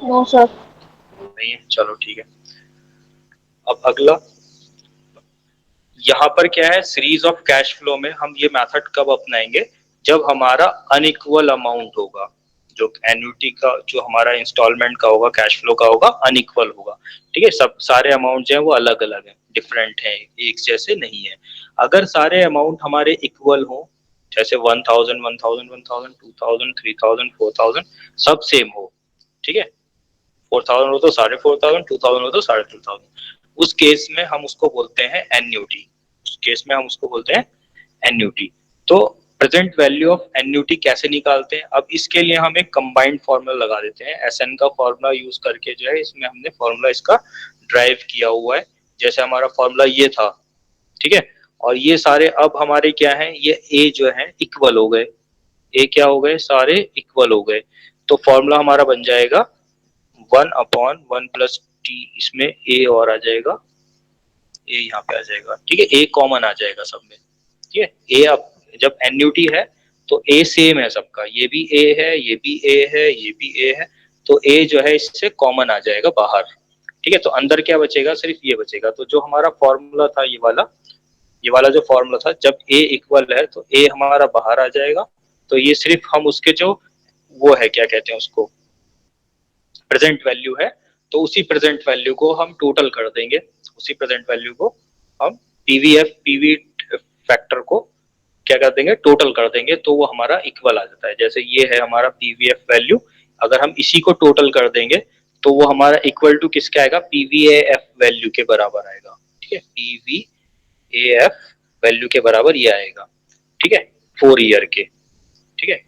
No sir. नहीं है, चलो ठीक है। अब अगला, यहाँ पर क्या है, सीरीज ऑफ कैश फ्लो में हम ये मेथड कब अपनाएंगे, जब हमारा अनइक्वल अमाउंट होगा, जो एन्युटी का, जो हमारा इंस्टॉलमेंट का होगा, कैश फ्लो का होगा, अनइक्वल होगा। ठीक है, सब सारे अमाउंट जो है वो अलग अलग है, डिफरेंट है, एक जैसे नहीं है। अगर सारे अमाउंट हमारे इक्वल हो, जैसे 1000, 1000, 1000, 2000, 3000, 4000 सब सेम हो, ठीक है, 4000 हो तो 4500, 2000 हो तो 2500, उस केस में हम उसको बोलते हैं एन्युटी। उस केस में हम उसको बोलते हैं एन्युटी। तो प्रेजेंट वैल्यू ऑफ एन्युटी कैसे निकालते हैं, अब इसके लिए हम एक कंबाइंड फॉर्मूला लगा देते हैं, एसएन का फॉर्मूला यूज करके जो है इसमें हमने फॉर्मूला इसका ड्राइव किया हुआ है। जैसे हमारा फॉर्मूला ये था, ठीक है, और ये सारे अब हमारे क्या है, ये ए जो है इक्वल हो गए, ए क्या हो गए, सारे इक्वल हो गए। तो फॉर्मूला हमारा बन जाएगा 1/1 प्लस टी, इसमें ए और आ जाएगा, ए यहाँ पे आ जाएगा। ठीक है, ए कॉमन आ जाएगा सब में। ठीक है, ए अब जब एन्युटी है तो ए सेम है सबका, ये भी ए है, ये भी ए है, ये भी ए है, तो ए जो है इससे कॉमन आ जाएगा बाहर। ठीक है, तो अंदर क्या बचेगा, सिर्फ ये बचेगा। तो जो हमारा फॉर्मूला था ये वाला जो फॉर्मूला था, जब ए इक्वल है तो ए हमारा बाहर आ जाएगा। तो ये सिर्फ हम उसके जो वो है, क्या कहते हैं उसको, प्रेजेंट वैल्यू है, तो उसी प्रेजेंट वैल्यू को हम टोटल कर देंगे, उसी प्रेजेंट वैल्यू को हम पीवी फैक्टर को क्या कर देंगे, टोटल कर देंगे, तो वो हमारा इक्वल आ जाता है। जैसे ये है हमारा पीवीएफ वैल्यू, अगर हम इसी को टोटल कर देंगे तो वो हमारा इक्वल टू किसके आएगा, पीवीएफ वैल्यू के बराबर आएगा। ठीक है, पीवीएफ वैल्यू के बराबर ये आएगा। ठीक है, 4 ईयर के। ठीक है,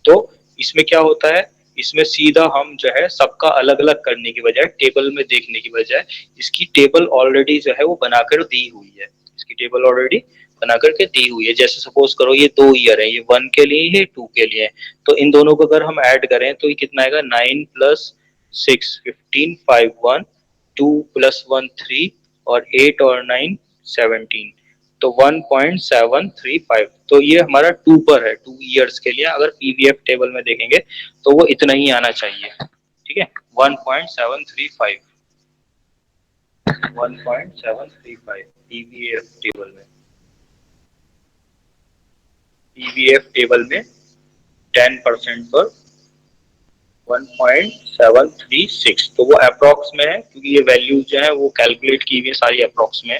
तो इसमें क्या होता है, इसमें सीधा हम जो है सबका अलग अलग करने की बजाय, टेबल में देखने की बजाय, इसकी टेबल ऑलरेडी जो है वो बनाकर दी हुई है, इसकी टेबल ऑलरेडी बना करके दी हुई है। जैसे सपोज करो ये 2 ईयर है, ये 1 के लिए है, 2 के लिए है, तो इन दोनों को अगर हम ऐड करें तो ये कितना आएगा, 9 + 6 15 5 1 2 + 1 3 और 8 और 9 17, तो 1.735। तो ये हमारा 2 पर है, 2 ईयर्स के लिए। अगर पीवीएफ टेबल में देखेंगे तो वो इतना ही आना चाहिए। ठीक है, 1.735, 1.735 पीवीएफ टेबल में, पीवीएफ टेबल में 10% पर 1.736, तो वो अप्रोक्स में है, क्योंकि ये वैल्यूज जो है वो कैलकुलेट की हुई है सारी अप्रोक्स में,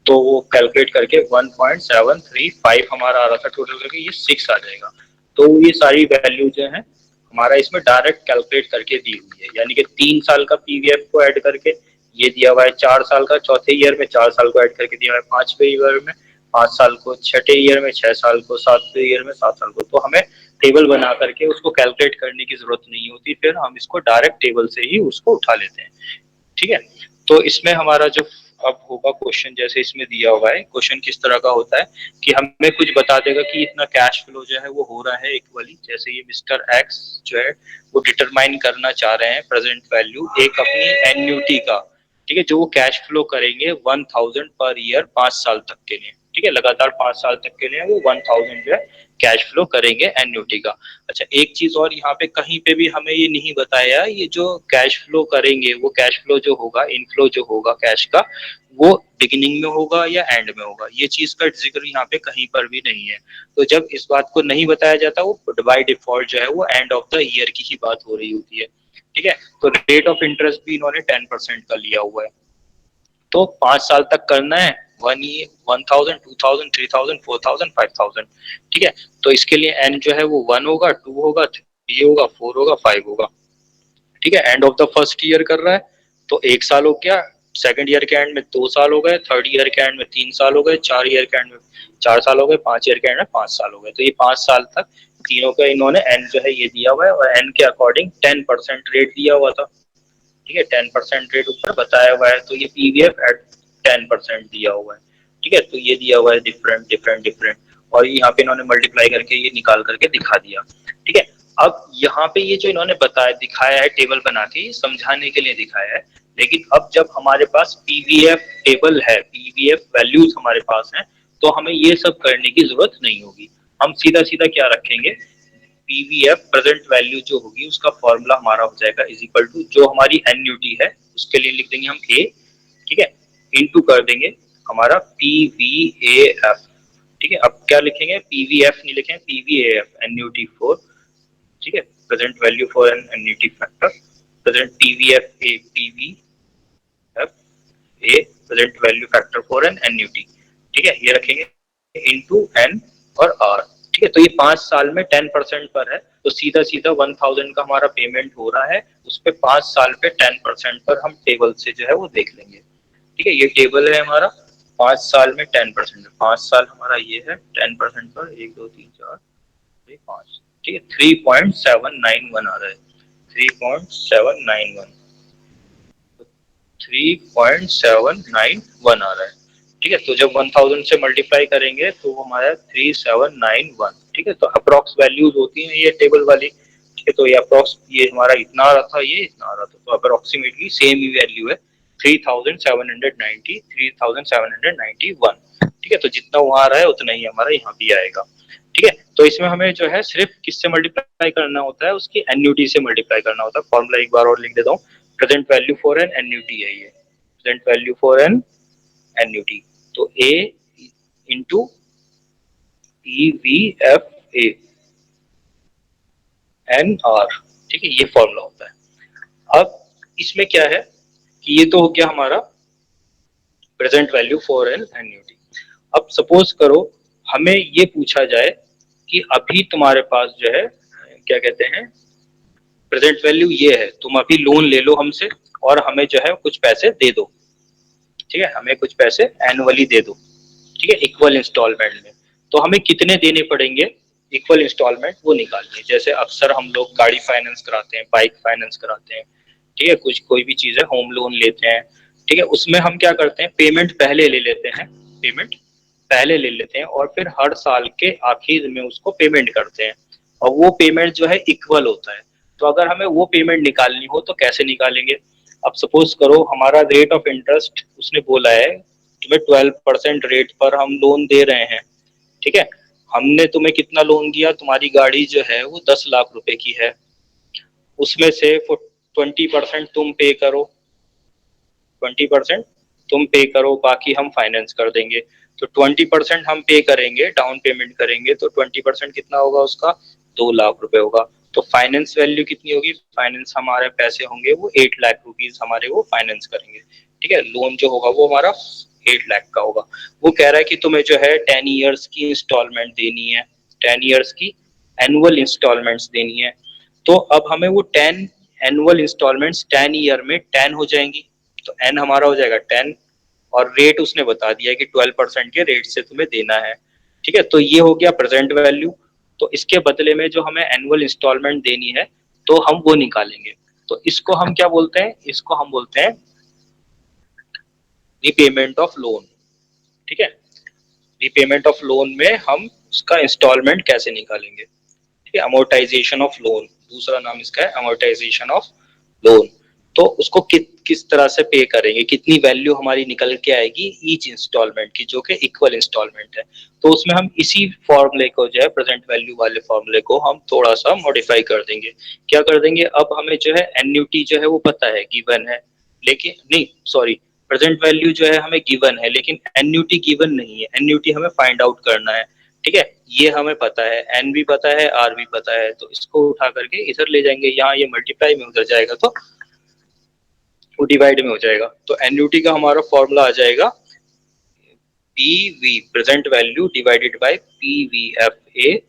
तो वो कैलकुलेट करके 1.735 हमारा आ रहा था टोटल करके, ये 6 आ जाएगा। तो ये सारी वैल्यू जो है हमारा इसमें डायरेक्ट कैलकुलेट करके दी हुई है, यानी कि 3 साल का पीवीएफ को ऐड करके ये दिया हुआ है, 4 साल का चौथे ईयर में 4 साल को ऐड करके दिया हुआ है, 5वें ईयर में 5 साल को, 6ठे ईयर में 6 साल को, 7वें ईयर में 7 साल को। तो हमें टेबल बना करके उसको कैलकुलेट करने की जरूरत नहीं होती, फिर हम इसको डायरेक्ट टेबल से ही उसको उठा लेते हैं। ठीक है, तो इसमें हमारा जो अब होगा क्वेश्चन, जैसे इसमें दिया हुआ है, क्वेश्चन किस तरह का होता है कि हमें कुछ बता देगा कि इतना कैश फ्लो जो है वो हो रहा है इक्वली। जैसे ये मिस्टर एक्स जो है वो डिटरमाइन करना चाह रहे हैं प्रेजेंट वैल्यू एक अपनी एन्युटी का, ठीक है, जो वो कैश फ्लो करेंगे 1000 पर ईयर 5 साल तक के लिए। ठीक है, लगातार 5 साल तक के लिए वो 1000 जो है कैश फ्लो करेंगे एन्युटी का। अच्छा, एक चीज और यहाँ पे कहीं पे भी हमें ये नहीं बताया, ये जो कैश फ्लो करेंगे वो कैश फ्लो जो होगा, इनफ्लो जो होगा कैश का, वो बिगिनिंग में होगा या एंड में होगा, ये चीज का जिक्र यहाँ पे कहीं पर भी नहीं है। तो जब इस बात को नहीं बताया जाता, वो बाय डिफॉल्ट जो है वो एंड ऑफ द ईयर की ही बात हो रही होती है। ठीक है, तो रेट ऑफ इंटरेस्ट भी इन्होंने 10% का लिया हुआ है। तो 5 साल तक करना है, 1000, 2000, 3000, 4000, 5000। ठीक है, तो इसके लिए एन जो है वो 1 होगा, 2 होगा, 3 होगा, 4 होगा, 5 होगा। ठीक है, end of the first year कर रहा है तो 1 साल हो गया, सेकंड ईयर के एंड में 2 साल हो गए, थर्ड ईयर के एंड में 3 साल हो गए, 4 ईयर के एंड में 4 साल हो गए, 5 ईयर के एंड में 5 साल हो गए। तो ये 5 साल तक तीनों का इन्होंने एन जो है ये दिया हुआ है, और एन के अकॉर्डिंग 10% रेट दिया हुआ था। ठीक है, 10% रेट ऊपर बताया हुआ है, तो ये पीवीएफ एट 10% दिया हुआ है। ठीक है, तो ये दिया हुआ है डिफरेंट डिफरेंट डिफरेंट, और यहाँ पे इन्होंने मल्टीप्लाई करके ये निकाल करके दिखा दिया। ठीक है, अब यहाँ पे ये जो इन्होंने बताया दिखाया है टेबल बना के, समझाने के लिए दिखाया है, लेकिन अब जब हमारे पास पीवीएफ टेबल है, पीवीएफ वैल्यूज हमारे पास हैं, तो हमें ये सब करने की जरूरत नहीं होगी। हम सीधा सीधा क्या रखेंगे, पीवीएफ प्रेजेंट वैल्यू जो होगी उसका फॉर्मूला हमारा हो जाएगा इज इक्वल टू, जो हमारी एन्युटी है उसके लिए लिख देंगे हम ए, ठीक है, इनटू कर देंगे हमारा पीवीएएफ। ठीक है, अब क्या लिखेंगे, पीवीएफ नहीं लिखेंगे, पीवीएएफ एन्युटी फॉर, ठीक है, present value for an annuity factor, present PVF A, PVF A present value factor for an annuity. ठीक है, ये रखेंगे इनटू एन और आर। ठीक है, तो ये 5 साल में 10% पर है, तो सीधा सीधा 1000 का हमारा पेमेंट हो रहा है, उस पर 5 साल पे 10% पर हम टेबल से जो है वो देख लेंगे। ठीक है, ये टेबल है हमारा, 5 साल में 10%, 5 साल हमारा ये है 10% पर 1 2 3 4 5। ठीक है, 3.791 आ रहा है, 3.791, 3.791 आ रहा है। ठीक है, तो जब 1000 से मल्टीप्लाई करेंगे तो हमारा 3791। ठीक है, तो अप्रोक्स वैल्यूज होती हैं ये टेबल वाली। ठीक है, तो ये अप्रोक्स ये हमारा इतना आ रहा था, ये इतना आ रहा था, तो अप्रोक्सीमेटली सेम ही वैल्यू है, 3790, 3791। ठीक है, तो जितना वहां आ रहा है उतना ही हमारा यहाँ भी आएगा। ठीक है, तो इसमें हमें जो है सिर्फ किससे मल्टीप्लाई करना होता है, उसकी एन्युटी से मल्टीप्लाई करना होता है। फॉर्मूला एक बार और लिख देता हूँ, present value for an annuity है ये, present value for an annuity, तो A into P V F A N R. ठीक है, ये फॉर्मूला होता है। अब इसमें क्या है कि ये तो हो गया हमारा present value for an annuity. अब सपोज करो हमें ये पूछा जाए कि अभी तुम्हारे पास जो है क्या कहते हैं, प्रेजेंट वैल्यू ये है, तुम अभी लोन ले लो हमसे और हमें जो है कुछ पैसे दे दो। ठीक है, हमें कुछ पैसे एनुअली दे दो, ठीक है, इक्वल इंस्टॉलमेंट में। तो हमें कितने देने पड़ेंगे इक्वल इंस्टॉलमेंट, वो निकालनी है। जैसे अक्सर हम लोग गाड़ी फाइनेंस कराते हैं, बाइक फाइनेंस कराते हैं, ठीक है, कुछ कोई भी चीज है, होम लोन लेते हैं। ठीक है, उसमें हम क्या करते हैं, पेमेंट पहले ले लेते हैं, पेमेंट पहले ले लेते हैं और फिर हर साल के आखिर में उसको पेमेंट करते हैं, और वो पेमेंट जो है इक्वल होता है। तो अगर हमें वो पेमेंट निकालनी हो तो कैसे निकालेंगे। अब सपोज करो हमारा रेट ऑफ इंटरेस्ट उसने बोला है तुम्हें 12% रेट पर हम लोन दे रहे हैं। ठीक है, हमने तुम्हें कितना लोन दिया, तुम्हारी गाड़ी जो है वो 10 लाख रुपए की है, उसमें से 20% तुम पे करो, 20% तुम पे करो, बाकी हम फाइनेंस कर देंगे। तो 20% हम पे करेंगे, डाउन पेमेंट करेंगे, तो 20% कितना होगा उसका, 2 लाख रुपए होगा। तो फाइनेंस वैल्यू कितनी होगी, फाइनेंस हमारे पैसे होंगे वो 8 लाख रुपीज हमारे वो फाइनेंस करेंगे। ठीक है, लोन जो होगा वो हमारा 8 लाख का होगा। वो कह रहा है कि तुम्हें जो है 10 ईयर्स की इंस्टॉलमेंट देनी है, 10 ईयर्स की एनुअल इंस्टॉलमेंट्स देनी है। तो अब हमें वो 10 एनुअल इंस्टॉलमेंट्स 10 ईयर में 10 हो जाएंगी, तो एन हमारा हो जाएगा 10, और रेट उसने बता दिया कि 12% के रेट से तुम्हें देना है। ठीक है, तो ये हो गया प्रेजेंट वैल्यू। तो इसके बदले में जो हमें एनुअल इंस्टॉलमेंट देनी है तो हम वो निकालेंगे। तो इसको हम क्या बोलते हैं, इसको हम बोलते हैं रीपेमेंट ऑफ लोन। ठीक है, रीपेमेंट ऑफ लोन में हम उसका इंस्टॉलमेंट कैसे निकालेंगे। ठीक है, अमोर्टाइजेशन ऑफ लोन, दूसरा नाम इसका है अमोर्टाइजेशन ऑफ लोन। तो उसको किस तरह से पे करेंगे, कितनी वैल्यू हमारी निकल के आएगी ईच इंस्टॉलमेंट की, जो कि इक्वल इंस्टॉलमेंट है। तो उसमें हम इसी फॉर्मूले को जो है प्रेजेंट वैल्यू वाले फॉर्मूले को हम थोड़ा सा मॉडिफाई कर देंगे। क्या कर देंगे, अब हमें जो है एन्युटी जो है वो पता है गिवन है, लेकिन नहीं सॉरी, प्रेजेंट वैल्यू जो है हमें गिवन है लेकिन एन्युटी गिवन नहीं है, एन्युटी हमें फाइंड आउट करना है। ठीक है, ये हमें पता है, एन भी पता है, आर भी पता है, तो इसको उठा करके इधर ले जाएंगे, यहाँ ये मल्टीप्लाई में उधर जाएगा तो वो डिवाइड में हो जाएगा। तो एन्युटी का हमारा फॉर्मूला आ जाएगा PV present value divided by PVFA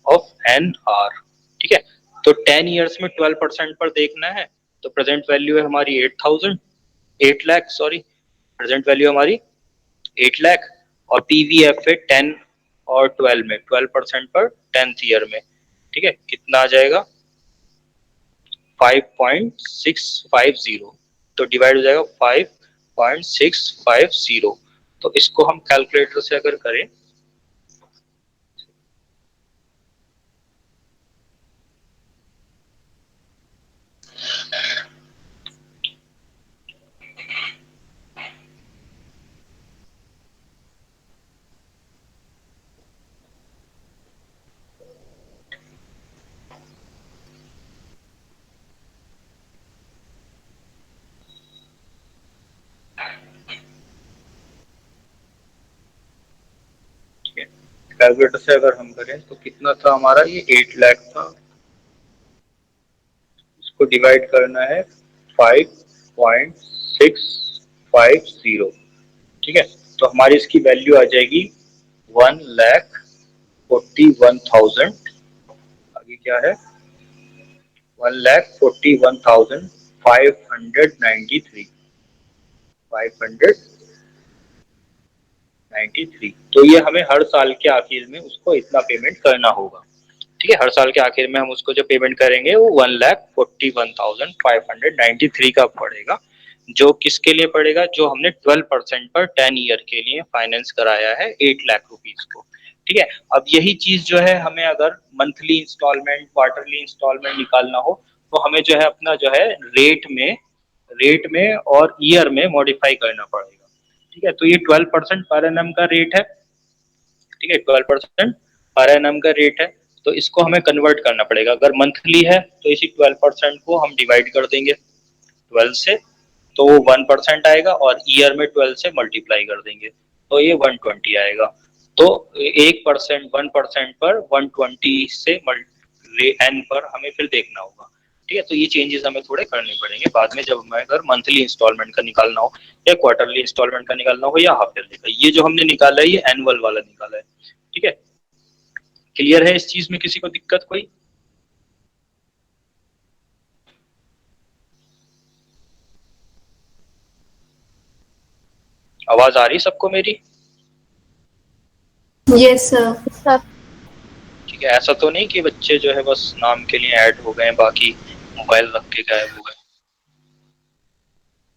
of N R. ठीक है, तो 10 इयर्स में 12% पर देखना है, तो प्रेजेंट वैल्यू है हमारी 8000, 8 लाख सॉरी, प्रेजेंट वैल्यू हमारी 8 लाख, और पीवीएफ है 10 और 12 में 12% पर 10th ईयर में। ठीक है, कितना आ जाएगा 5.650, तो डिवाइड हो जाएगा 5.650। तो इसको हम कैलकुलेटर से अगर करें, कैलकुलेटर से अगर हम करें तो कितना था हमारा, ये 8 लाख था, इसको डिवाइड करना है 5.650। ठीक है, तो हमारी इसकी वैल्यू आ जाएगी 1,41,000। आगे क्या है, 1,41,593, 593। तो ये हमें हर साल के आखिर में उसको इतना पेमेंट करना होगा। ठीक है, हर साल के आखिर में हम उसको जो पेमेंट करेंगे वो 1,41,593 का पड़ेगा, जो किसके लिए पड़ेगा, जो हमने 12% पर 10 ईयर के लिए फाइनेंस कराया है 8 लाख रुपीज को। ठीक है, अब यही चीज जो है हमें अगर मंथली इंस्टॉलमेंट, क्वार्टरली इंस्टॉलमेंट निकालना हो, तो हमें जो है अपना जो है रेट में और ईयर में मॉडिफाई करना पड़ेगा। ठीक है, तो ये 12% पर एनम का रेट है। ठीक है, 12% पर एनम का रेट है, तो इसको हमें कन्वर्ट करना पड़ेगा। अगर मंथली है तो इसी 12% को हम डिवाइड कर देंगे 12 से, तो वो 1% आएगा, और ईयर में 12 से मल्टीप्लाई कर देंगे तो ये 120 आएगा। तो 1%, 1% पर 120 से एन पर हमें फिर देखना होगा। ठीक है, तो ये चेंजेस हमें थोड़े करने पड़ेंगे बाद में, जब हमें अगर मंथली इंस्टॉलमेंट का निकालना हो या क्वार्टरली इंस्टॉलमेंट का निकालना हो या हाफ ईयरली का। ये जो हमने निकाला है ये एनुअल वाला निकाला है। ठीक है, क्लियर है इस चीज में किसी को दिक्कत कोई? आवाज आ रही सबको मेरी? Yes sir. सर ठीक है, ऐसा तो नहीं कि बच्चे जो है बस नाम के लिए ऐड हो गए, बाकी मोबाइल रख के गायब हो गए?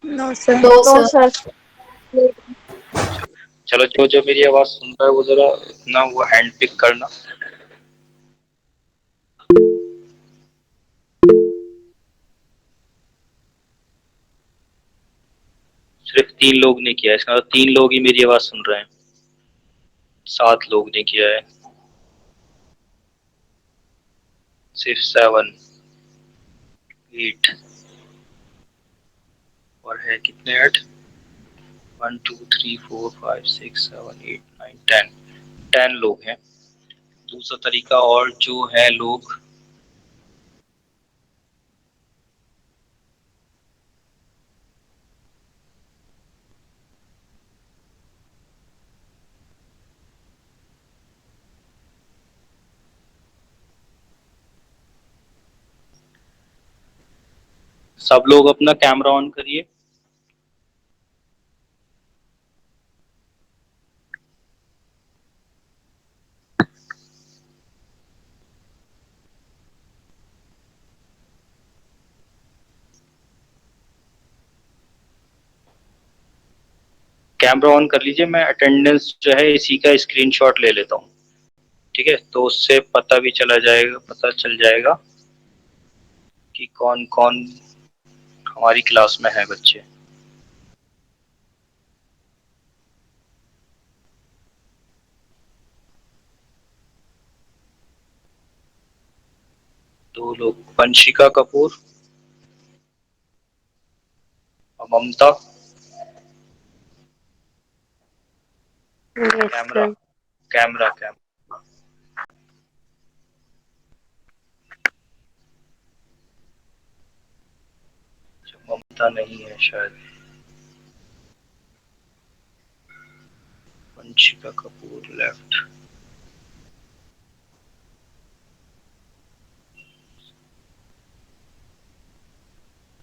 No sir. No sir. चलो, जो जो मेरी आवाज सुन रहा है वो जरा ना वो हैंड पिक करना। सिर्फ 3 लोग ने किया है, इसका मतलब 3 लोग ही मेरी आवाज सुन रहे हैं, 7 लोग ने किया है, सिर्फ 7, 8, और है कितने 8, 1 2 3 4 5 6 7 8 9 10, 10 लोग हैं। दूसरा तरीका और जो है लोग, सब लोग अपना कैमरा ऑन करिए। कैमरा ऑन कर लीजिए, मैं अटेंडेंस जो है इसी का स्क्रीनशॉट ले लेता हूँ। ठीक है, तो उससे पता भी चला जाएगा, पता चल जाएगा कि कौन कौन हमारी क्लास में है बच्चे। दो लोग, वंशिका कपूर और Mamta. Yes, camera sir. Camera camera Mamta नहीं है शायद। वंशिका कपूर लेफ्ट।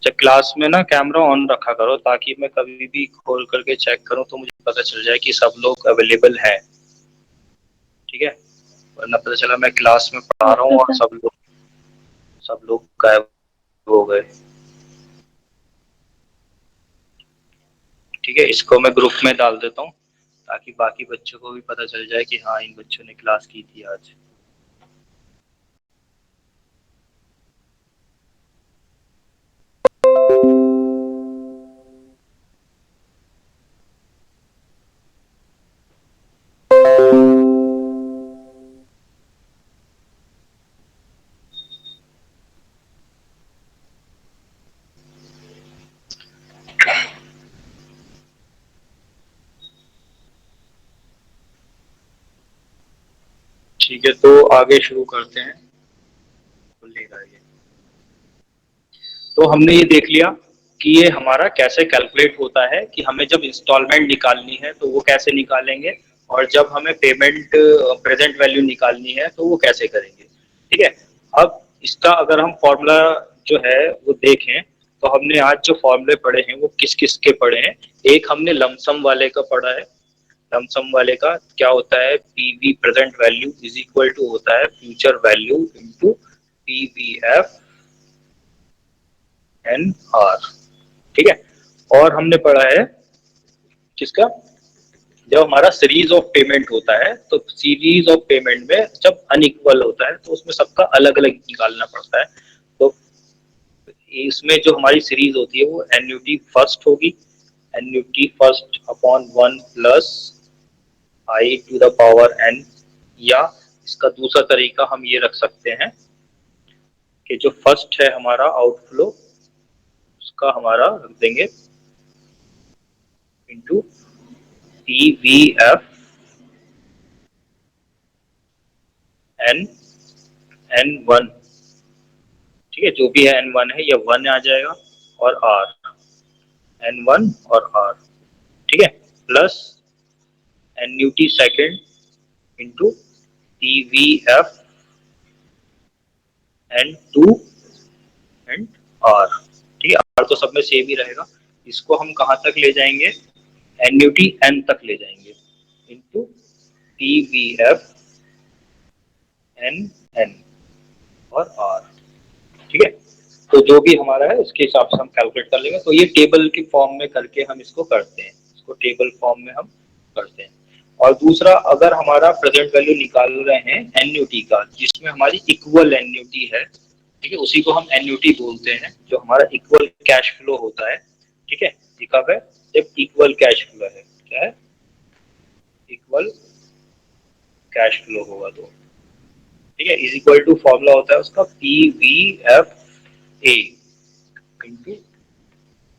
अच्छा, क्लास में ना कैमरा ऑन रखा करो ताकि मैं कभी भी खोल करके चेक करूं तो मुझे पता चल जाए कि सब लोग अवेलेबल हैं। ठीक है, वरना पता चला मैं क्लास में पढ़ा रहा हूँ ओके और सर। सब लोग गायब हो गए। ठीक है, इसको मैं ग्रुप में डाल देता हूँ ताकि बाकी बच्चों को भी पता चल जाए कि हाँ इन बच्चों ने क्लास की थी आज। ठीक है, तो आगे शुरू करते हैं। खुलेगा ये। तो हमने ये देख लिया कि ये हमारा कैसे कैलकुलेट होता है कि हमें जब इंस्टॉलमेंट निकालनी है तो वो कैसे निकालेंगे, और जब हमें पेमेंट प्रेजेंट वैल्यू निकालनी है तो वो कैसे करेंगे। ठीक है, अब इसका अगर हम फॉर्मूला जो है वो देखें तो हमने आज जो फॉर्मूले पढ़े हैं वो किस किस के पढ़े हैं। एक हमने लमसम वाले का पढ़ा है। लमसम वाले का क्या होता है, PV present value is equal to होता है future value into PVF N R. ठीक है, और हमने पढ़ा है किसका, जब हमारा सीरीज ऑफ पेमेंट होता है तो सीरीज ऑफ पेमेंट में जब अनइक्वल होता है तो उसमें सबका अलग अलग निकालना पड़ता है। तो इसमें जो हमारी सीरीज होती है वो एन्युटी फर्स्ट होगी, annuity first upon 1 plus I to the power N. या इसका दूसरा तरीका हम ये रख सकते हैं कि जो फर्स्ट है हमारा आउटफ्लो उसका हमारा रख देंगे into P V F N N one. ठीक है, जो भी है एन वन है ये वन आ जाएगा, और आर एन वन और आर। ठीक है, plus annuity second into P V F N two and R. ठीक है, आर तो सब में सेम ही रहेगा। इसको हम कहाँ तक ले जाएंगे, एन्यूटी एन तक ले जाएंगे into P V F N N और आर। ठीक है, तो जो भी हमारा है उसके हिसाब से हम कैलकुलेट कर लेंगे। तो ये टेबल के फॉर्म में करके हम इसको करते हैं, इसको टेबल फॉर्म में हम करते हैं। और दूसरा, अगर हमारा प्रेजेंट वैल्यू निकाल रहे हैं एन्यूटी का जिसमें हमारी इक्वल एन्यूटी है, ठीक है, उसी को हम एन्यूटी बोलते हैं, जो हमारा इक्वल कैश फ्लो होता है। ठीक है, ये कब है, जब इक्वल कैश फ्लो है। क्या है, इक्वल कैश फ्लो होगा तो। ठीक है, इज इक्वल टू फॉर्मूला होता है उसका P V F A into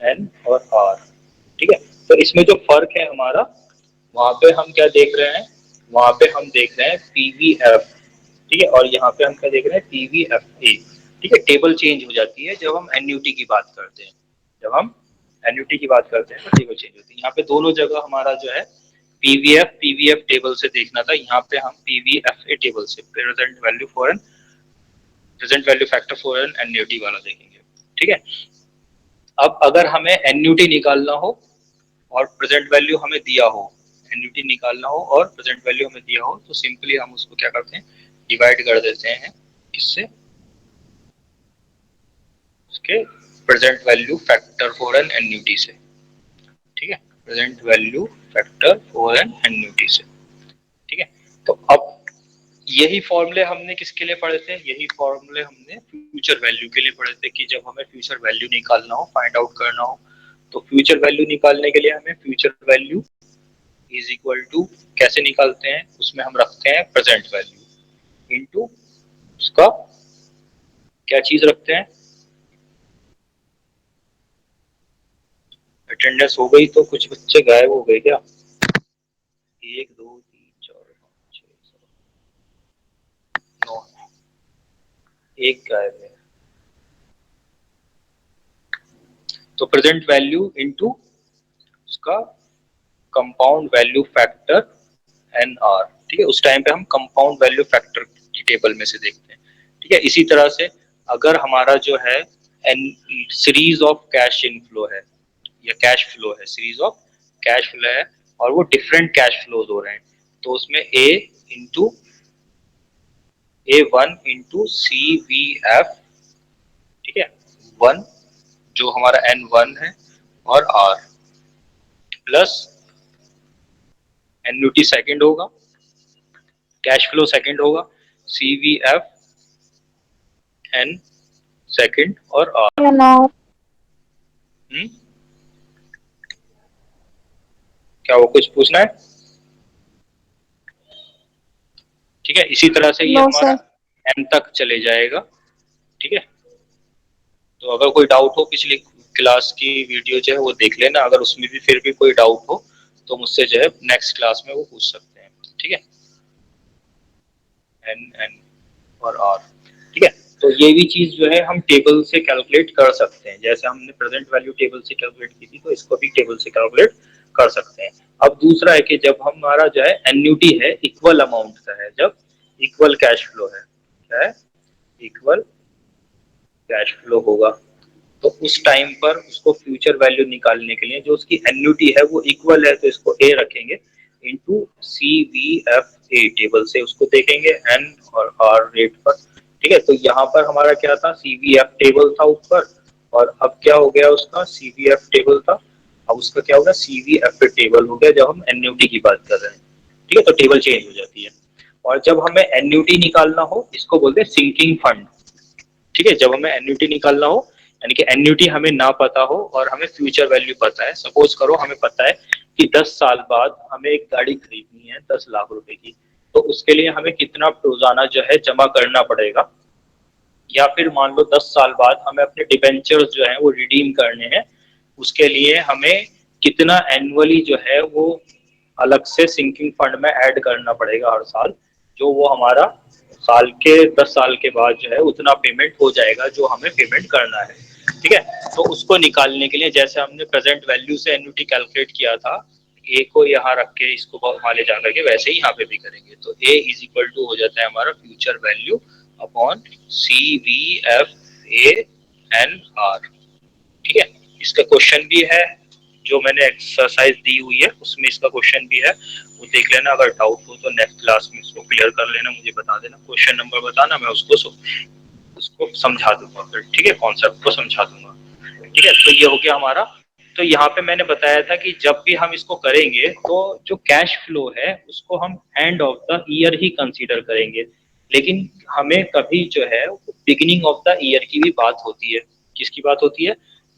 N और आर। ठीक है, तो इसमें जो फर्क है हमारा, वहां पे हम क्या देख रहे हैं, वहां पे हम देख रहे हैं पीवीएफ। ठीक है, और यहाँ पे हम क्या देख रहे हैं, पीवीएफए। ठीक है, टेबल चेंज हो जाती है जब हम एन्यूटी की बात करते हैं। जब हम एन्यूटी की बात करते हैं तो टेबल चेंज होती है। यहाँ पे दोनों जगह हमारा जो है पीवीएफ टेबल से देखना था, यहाँ पे हम पीवीएफए टेबल से present value factor for an annuity वाला देखेंगे। ठीक है, अब अगर हमें एन्यूटी निकालना हो और प्रेजेंट वैल्यू हमें दिया हो, एन्यूटी निकालना हो और प्रेजेंट वैल्यू हमें दिया हो, तो सिंपली हम उसको क्या करते हैं, डिवाइड कर देते हैं इससे, उसके present value factor for an annuity से। ठीक है, present value factor for an annuity से। ठीक है, तो अब यही फॉर्मूले हमने किसके लिए पढ़े थे, यही फॉर्मूले हमने फ्यूचर वैल्यू के लिए पढ़े थे कि जब हमें फ्यूचर वैल्यू निकालना हो, फाइंड आउट करना हो, तो फ्यूचर वैल्यू निकालने के लिए हमें future value is equal to कैसे निकालते हैं, उसमें हम रखते हैं प्रेजेंट वैल्यू इनटू उसका क्या चीज रखते हैं, अटेंडेंस हो गई तो कुछ बच्चे गायब हो गए क्या, 1 2 3 4 5 6 7 9, एक गायब है। तो प्रेजेंट वैल्यू इनटू उसका compound value factor N R, ठीक है, उस टाइम पे हम कंपाउंड वैल्यू फैक्टर की टेबल में से देखते हैं, ठीक है। इसी तरह से अगर हमारा जो है an series of cash inflow है या कैश फ्लो है, सीरीज ऑफ कैश फ्लो है और वो डिफरेंट कैश फ्लोज हो रहे हैं, तो उसमें A1 इंटू CVF, ठीक है, 1 जो हमारा N1 है और R प्लस एन्युटी सेकंड होगा, कैश फ्लो सेकंड होगा, CVF N सेकंड और R। क्या वो कुछ पूछना है, ठीक है। इसी तरह से ये नो हमारा सर। N तक चले जाएगा, ठीक है। तो अगर कोई डाउट हो पिछली क्लास की वीडियो जो है वो देख लेना, अगर उसमें भी फिर भी कोई डाउट हो तो मुझसे जो है नेक्स्ट क्लास में वो पूछ सकते हैं, ठीक है। N और R, ठीक है। तो ये भी चीज जो है हम टेबल से कैलकुलेट कर सकते हैं, जैसे हमने प्रेजेंट वैल्यू टेबल से कैलकुलेट की थी तो इसको भी टेबल से कैलकुलेट कर सकते हैं। अब दूसरा है कि जब हमारा जो है एन्युटी है इक्वल अमाउंट का है, जब इक्वल कैश फ्लो है, क्या है, इक्वल कैश फ्लो होगा, तो उस टाइम पर उसको फ्यूचर वैल्यू निकालने के लिए जो उसकी एन्युटी है वो इक्वल है तो इसको ए रखेंगे इनटू CVFA टेबल से उसको देखेंगे एन और आर रेट पर, ठीक है। तो यहाँ पर हमारा क्या था, CVF टेबल था ऊपर और अब क्या हो गया, उसका CVF टेबल था, अब उसका क्या होगा, CVF टेबल हो गया जब हम एन्युटी की बात कर रहे हैं, ठीक है। तो टेबल चेंज हो जाती है। और जब हमें एन्युटी निकालना हो इसको बोलते हैं सिंकिंग फंड, ठीक है। जब हमें एन्युटी निकालना हो, यानी कि एन्युटी हमें ना पता हो और हमें फ्यूचर वैल्यू पता है, सपोज करो हमें पता है कि 10 साल बाद हमें एक गाड़ी खरीदनी है 10 लाख रुपए की, तो उसके लिए हमें कितना रोजाना जो है जमा करना पड़ेगा, या फिर मान लो 10 साल बाद हमें अपने डिबेंचर्स जो है वो रिडीम करने हैं, उसके लिए हमें कितना एनुअली जो है वो अलग से सिंकिंग फंड में ऐड करना पड़ेगा हर साल, जो वो हमारा साल के 10 साल के बाद जो है उतना पेमेंट हो जाएगा जो हमें पेमेंट करना है, ठीक है। तो उसको निकालने के लिए जैसे हमने प्रेजेंट वैल्यू से एन्युटी कैलकुलेट किया था, ए को यहाँ रख के इसको वहां ले जाकर के वैसे ही यहाँ पे भी करेंगे, तो ए इज इक्वल टू हो जाता है हमारा future value upon CVFA N R, ठीक है। इसका क्वेश्चन भी है जो मैंने एक्सरसाइज दी हुई है उसमें इसका क्वेश्चन भी है, वो देख लेना, अगर डाउट हो तो नेक्स्ट क्लास में इसको क्लियर कर लेना, मुझे बता देना, क्वेश्चन नंबर बताना, मैं उसको समझा दूंगा फिर, ठीक है, कॉन्सेप्ट को समझा दूंगा, ठीक है। तो ये हो गया हमारा। तो यहाँ पे मैंने बताया था कि जब भी हम इसको करेंगे तो जो कैश फ्लो है उसको हम end of the year he consider करेंगे, लेकिन हमें कभी जो है बिगिनिंग ऑफ द ईयर की भी बात होती है, किसकी बात होती है,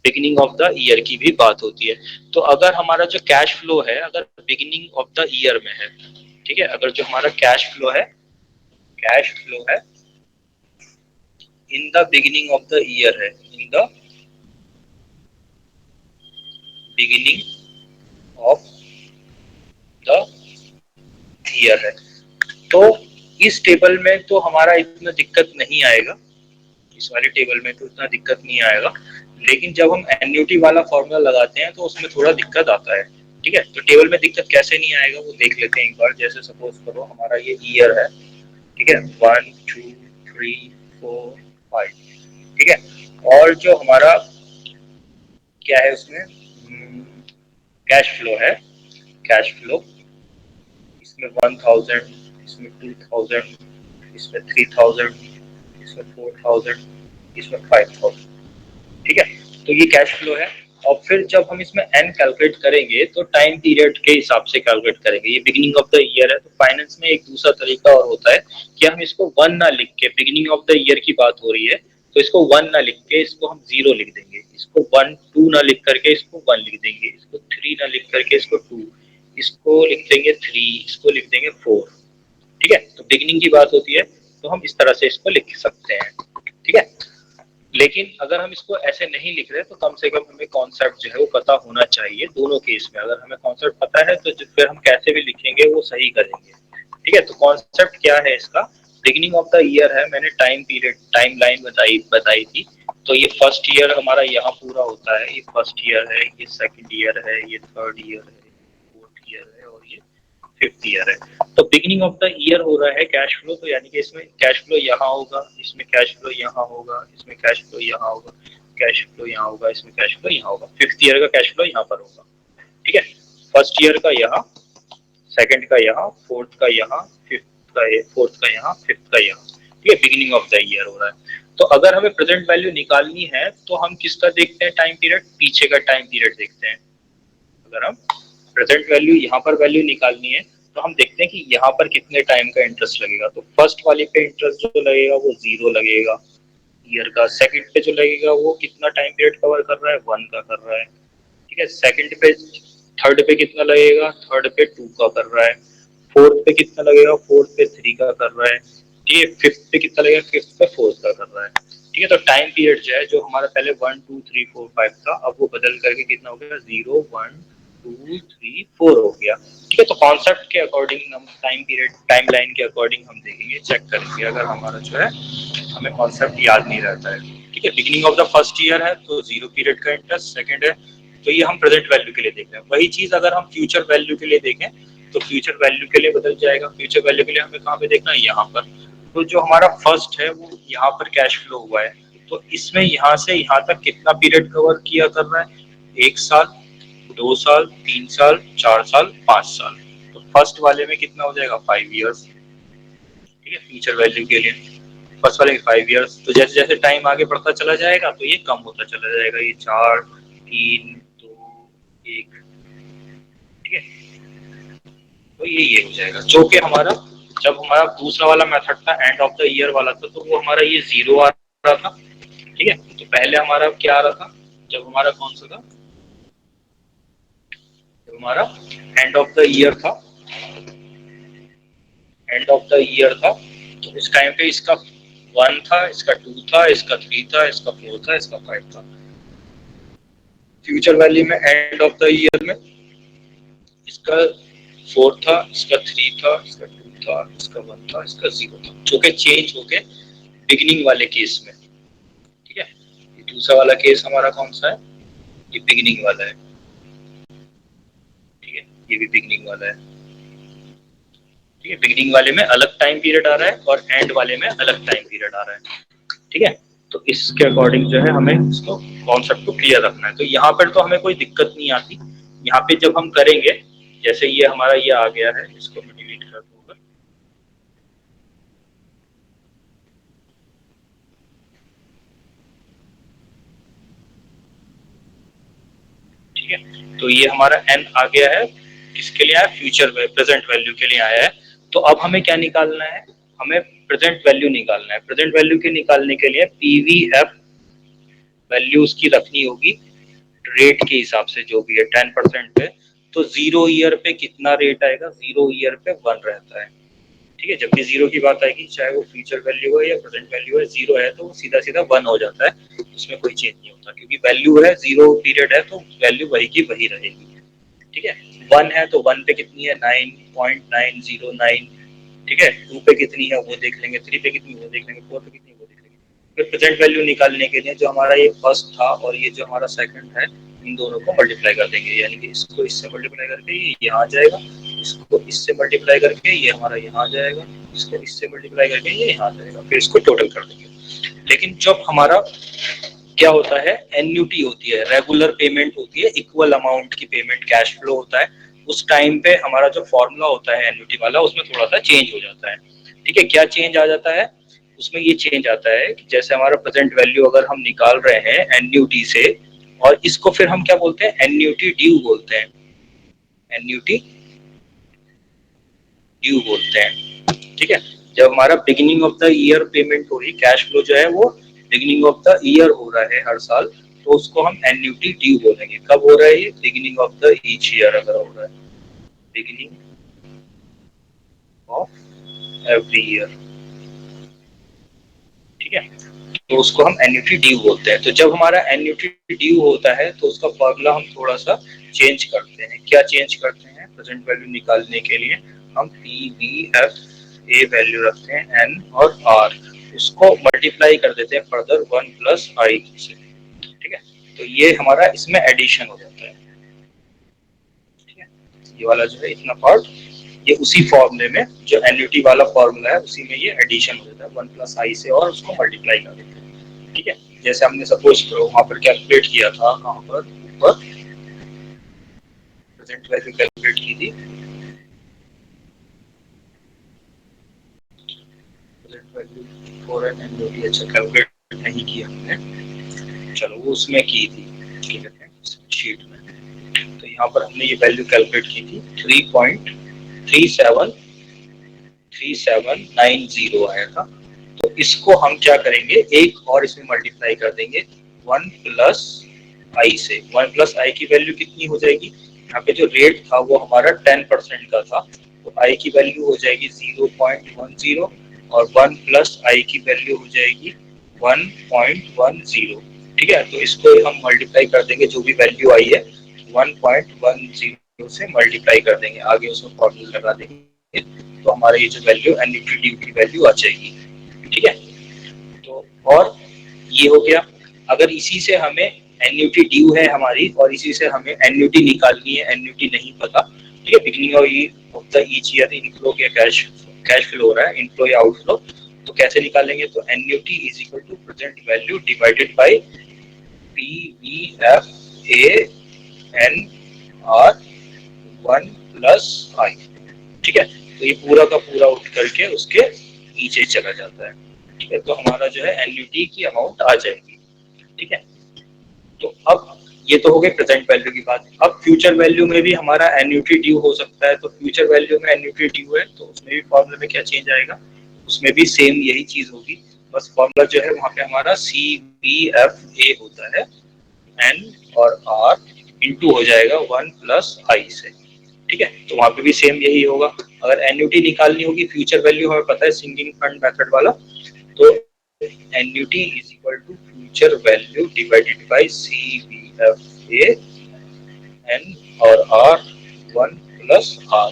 बिगिनिंग ऑफ द ईयर की भी बात होती है। तो अगर हमारा जो कैश फ्लो है अगर बिगिनिंग ऑफ द ईयर में है, ठीक है, अगर जो हमारा कैश फ्लो है, कैश फ्लो है in the beginning of the year है, in the beginning of the year है, तो इस टेबल में तो हमारा इतना दिक्कत नहीं आएगा, इस वाले टेबल में तो इतना दिक्कत नहीं आएगा, लेकिन जब हम एन्युटी वाला फॉर्मूला लगाते हैं तो उसमें थोड़ा दिक्कत आता है, ठीक है। तो टेबल में दिक्कत कैसे नहीं आएगा वो देख लेते हैं एक बार, जैसे सपोज करो हमारा ये ईयर है, ठीक है, 1 2 3 4 5, ठीक है। और जो हमारा क्या है उसमें कैश फ्लो है, कैश फ्लो इसमें 1000, इसमें 2000, इसमें 3000, इसमें 4000, इसमें 5000, ठीक है। तो ये कैश फ्लो है और फिर जब हम इसमें एन कैलकुलेट करेंगे तो टाइम पीरियड के हिसाब से कैलकुलेट करेंगे। ये बिगिनिंग ऑफ द ईयर है, तो फाइनेंस में एक दूसरा तरीका और होता है कि हम इसको वन ना लिख के, बिगिनिंग ऑफ द ईयर की बात हो रही है तो इसको वन ना लिख के इसको हम जीरो लिख देंगे, इसको वन टू ना लिख करके इसको वन लिख देंगे, इसको थ्री ना लिख करके इसको टू, इसको लिख देंगे थ्री, इसको लिख देंगे फोर। ठीक है, तो बिगिनिंग की बात होती है तो हम इस तरह से इसको लिख सकते हैं। ठीक है, लेकिन अगर हम इसको ऐसे नहीं लिख रहे तो कम से कम हमें कॉन्सेप्ट जो है वो पता होना चाहिए दोनों केस में। अगर हमें कॉन्सेप्ट पता है तो फिर हम कैसे भी लिखेंगे वो सही करेंगे। ठीक है, तो कॉन्सेप्ट क्या है इसका, बिगिनिंग ऑफ द ईयर है, मैंने टाइम पीरियड टाइम लाइन बताई थी। तो ये फर्स्ट ईयर हमारा यहाँ पूरा होता है, ये फर्स्ट ईयर है, ये सेकंड ईयर है, ये थर्ड ईयर है, फोर्थ ईयर है और ये फिफ्थ ईयर है। तो बिगिनिंग ऑफ द ईयर हो रहा है कैश फ्लो, तो यानी कि इसमें कैश फ्लो यहाँ होगा, इसमें कैश फ्लो यहाँ होगा, इसमें कैश फ्लो यहाँ होगा, कैश फ्लो यहाँ होगा, इसमें कैश फ्लो यहाँ होगा। फिफ्थ ईयर का कैश फ्लो यहाँ पर होगा। ठीक है, फर्स्ट ईयर का यहाँ, सेकंड का यहाँ, फोर्थ का यहाँ, फोर्थ का यहाँ, फिफ्थ का यहाँ। ठीक है, बिगिनिंग ऑफ द ईयर हो रहा है। तो अगर हमें प्रेजेंट वैल्यू निकालनी है तो हम किसका देखते हैं टाइम पीरियड, पीछे का टाइम पीरियड देखते हैं। अगर हम प्रेजेंट वैल्यू यहाँ पर वैल्यू निकालनी है तो हम देखते हैं कि यहाँ पर कितने टाइम का इंटरेस्ट लगेगा। तो फर्स्ट वाले पे इंटरेस्ट जो लगेगा वो जीरो लगेगा ईयर का, सेकंड पे जो लगेगा वो कितना टाइम पीरियड कवर कर रहा है, वन का कर रहा है। ठीक है, सेकंड पे, थर्ड पे कितना लगेगा, थर्ड पे टू का कर रहा है, फोर्थ पे कितना लगेगा, फोर्थ पे थ्री का कर रहा है। ठीक है, फिफ्थ पे कितना लगेगा, फिफ्थ पे फोर्थ का कर रहा है। ठीक है, तो टाइम पीरियड जो है, जो हमारा पहले 1 2 3 4 5 था, अब वो बदल करके कितना हो गया, 0 1 2 3 4 हो गया। ठीक है, तो कॉन्सेप्ट के अकॉर्डिंग हम टाइम पीरियड टाइम लाइन के अकॉर्डिंग हम देखेंगे, चेक करेंगे अगर हमारा जो है हमें कॉन्सेप्ट याद नहीं रहता है। ठीक है, beginning of the first year है तो जीरो पीरियड का इंटरेस्ट, सेकंड है तो ये हम प्रेजेंट वैल्यू के लिए देख रहे हैं। वही चीज अगर हम फ्यूचर वैल्यू के लिए देखें तो फ्यूचर वैल्यू के लिए बदल जाएगा। फ्यूचर वैल्यू के लिए हमें कहाँ पे देखना है, यहाँ पर। तो जो हमारा फर्स्ट है वो यहाँ पर कैश फ्लो हुआ है, तो इसमें यहाँ से यहाँ तक कितना पीरियड कवर किया कर रहा है, 1 साल, 2 साल, 3 साल, 4 साल, 5 साल। तो फर्स्ट वाले में कितना हो जाएगा, 5 ईयर्स। ठीक है, फ्यूचर वैल्यू के लिए फर्स्ट वाले 5 ईयर्स। तो जैसे जैसे टाइम आगे बढ़ता चला जाएगा तो ये कम होता चला जाएगा, ये 4 3 2 1। ठीक है, तो ये हो जाएगा। जो कि हमारा जब हमारा दूसरा वाला मेथड था एंड ऑफ द ईयर वाला था, तो वो हमारा ये जीरो आ रहा था। ठीक है, तो पहले हमारा क्या आ रहा था, जब हमारा कौन सा था, जब हमारा एंड ऑफ द ईयर था, एंड ऑफ द ईयर था, तो इस टाइम पे इसका 1 था, इसका 2 था, इसका 3 था, इसका 4 था, इसका 5 था। फ्यूचर वैल्यू में एंड ऑफ द ईयर में इसका 4 था, इसका 3 था, इसका 2 था, इसका 1 था, इसका 0 था, जो कि चेंज हो गए बिगिनिंग वाले केस में। ठीक है, ये दूसरा वाला केस हमारा कौन सा है, ये बिगिनिंग वाला है। ठीक है, ये भी बिगिनिंग वाला है। ठीक है, बिगिनिंग वाले में अलग टाइम पीरियड आ रहा है और एंड वाले में अलग टाइम पीरियड आ रहा है। ठीक है, तो इसके अकॉर्डिंग जो है हमें इसको कॉन्सेप्ट को क्लियर रखना है। तो यहाँ पर तो हमें कोई दिक्कत नहीं आती। यहाँ पे जब हम करेंगे, जैसे ये हमारा ये आ गया है, इसको मैं डिलीट कर दूंगा। ठीक है, तो ये हमारा एन आ गया है, किसके लिए आया, फ्यूचर प्रेजेंट वैल्यू के लिए आया है। तो अब हमें क्या निकालना है, हमें प्रेजेंट वैल्यू निकालना है। प्रेजेंट वैल्यू के निकालने के लिए पीवीएफ वैल्यू उसकी रखनी होगी रेट के हिसाब से, जो भी है 10% पे। तो जीरो ईयर पे कितना रेट आएगा, जीरो ईयर पे 1 रहता है। ठीक है, जब भी जीरो की बात आएगी, चाहे वो फ्यूचर वैल्यू है या प्रेजेंट वैल्यू है, जीरो है तो वो सीधा सीधा 1 हो जाता है, उसमें कोई चेंज नहीं होता, क्योंकि वैल्यू है, जीरो पीरियड है तो वैल्यू वही की वही रहेगी। ठीक है, 1 है तो 1 पे कितनी है, 9.909। ठीक है, 2 पे कितनी है वो देख लेंगे, 3 पे कितनी वो देख लेंगे, 4 पे कितनी वो देख लेंगे। फिर प्रेजेंट वैल्यू निकालने के लिए जो हमारा ये फर्स्ट था और ये जो हमारा सेकंड है, इन दोनों को मल्टीप्लाई कर देंगे, यानी कि इसको इससे मल्टीप्लाई करके ये यहाँ आ जाएगा, इसको इससे मल्टीप्लाई करके ये हमारा यहाँ आ जाएगा, इसको इससे मल्टीप्लाई करके ये यहाँ आ जाएगा, फिर इसको टोटल कर देंगे। लेकिन जब हमारा क्या होता है, एन्युटी होती है, रेगुलर पेमेंट होती है, इक्वल अमाउंट की पेमेंट कैश फ्लो होता है, उस टाइम पे हमारा जो फॉर्मूला होता है एन्युटी वाला, उसमें थोड़ा सा चेंज हो जाता है। ठीक है, क्या चेंज आ जाता है उसमें, ये चेंज आता है कि जैसे हमारा प्रेजेंट वैल्यू अगर हम निकाल रहे हैं एन्युटी से और इसको फिर हम क्या बोलते हैं, एन्युटी ड्यू बोलते हैं, एन्युटी ड्यू बोलते हैं। ठीक है, जब हमारा beginning of the year payment हो रही, कैश फ्लो जो है वो बिगिनिंग ऑफ द ईयर हो रहा है हर साल, तो उसको हम एन्युटी ड्यू बोलेंगे। कब हो रहा है ये, beginning of the each year अगर हो रहा है, बिगिनिंग ऑफ एवरी ईयर। ठीक है, तो उसको हम एन्युटी ड्यू बोलते हैं। तो जब हमारा एन्युटी ड्यू होता है तो उसका फॉर्मूला हम थोड़ा सा चेंज करते हैं। क्या चेंज करते हैं, प्रेजेंट वैल्यू निकालने के लिए हम पी वी एफ ए वैल्यू रखते हैं एन और आर, उसको मल्टीप्लाई कर देते हैं फर्दर 1 प्लस आई से। ठीक है, तो ये हमारा इसमें एडिशन हो जाता है। ठीक है, ये वाला जो है इतना पार्ट, ये उसी फॉर्मूले में जो एन्युटी वाला फॉर्मूला है उसी में ये एडिशन हो जाता है 1 प्लस आई से, और उसको मल्टीप्लाई कर देते हैं। ठीक है, जैसे हमने सपोज वहां पर कैलकुलेट किया था, कहां पर, ऊपर प्रेजेंट वैल्यू कैलकुलेट की थी, present value for an annuity, अच्छा कैलकुलेट नहीं किया हमने, चलो वो उसमें की थी, ठीक है शीट में। तो यहाँ पर हमने ये वैल्यू कैलकुलेट की थी 3.3790 आया था। तो इसको हम क्या करेंगे, एक और इसमें मल्टीप्लाई कर देंगे 1 प्लस आई से। 1 प्लस आई की वैल्यू कितनी हो जाएगी, यहाँ पे जो रेट था वो हमारा 10% का था, तो आई की वैल्यू हो जाएगी 0.10, और 1 प्लस आई की वैल्यू हो जाएगी 1.10। ठीक है, तो इसको हम मल्टीप्लाई कर देंगे, जो भी वैल्यू आई है 1.10 से मल्टीप्लाई कर देंगे, आगे उसमें फॉर्मूला लगा देंगे, तो हमारा ये जो वैल्यू एन्युटी ड्यू की वैल्यू आ जाएगी। ठीक है, तो और ये हो गया। अगर इसी से हमें एन्युटी ड्यू है हमारी और इसी से हमें एन्युटी निकालनी है, एन्युटी नहीं पता, ठीक है, beginning of the each year inflow या कैश फ्लो हो रहा है, इनफ्लो या आउटफ्लो, तो कैसे निकालेंगे, तो annuity is equal to present value divided by P V F A N R 1 plus I. ठीक है, तो ये पूरा का पूरा उठ करके उसके नीचे चला जाता है। ठीक है, तो हमारा जो है एन्युटी की अमाउंट आ जाएगी। ठीक है, तो अब ये तो हो गई प्रेजेंट वैल्यू की बात। अब फ्यूचर वैल्यू में भी हमारा एन्युटी ड्यू हो सकता है, तो फ्यूचर वैल्यू में एन्युटी ड्यू है तो उसमें भी फॉर्मूले में क्या चेंज आएगा, उसमें भी सेम यही चीज होगी, बस फॉर्मूला जो है वहां पे हमारा सी बी एफ ए होता है, एन और आर इंटू हो जाएगा 1 प्लस आई से। ठीक है, तो वहां पे भी सेम यही होगा। अगर एन्युटी निकालनी होगी, फ्यूचर वैल्यू हमें पता है सिंकिंग फंड मेथड वाला, तो annuity is equal to future value divided by C B F A N और R 1 plus R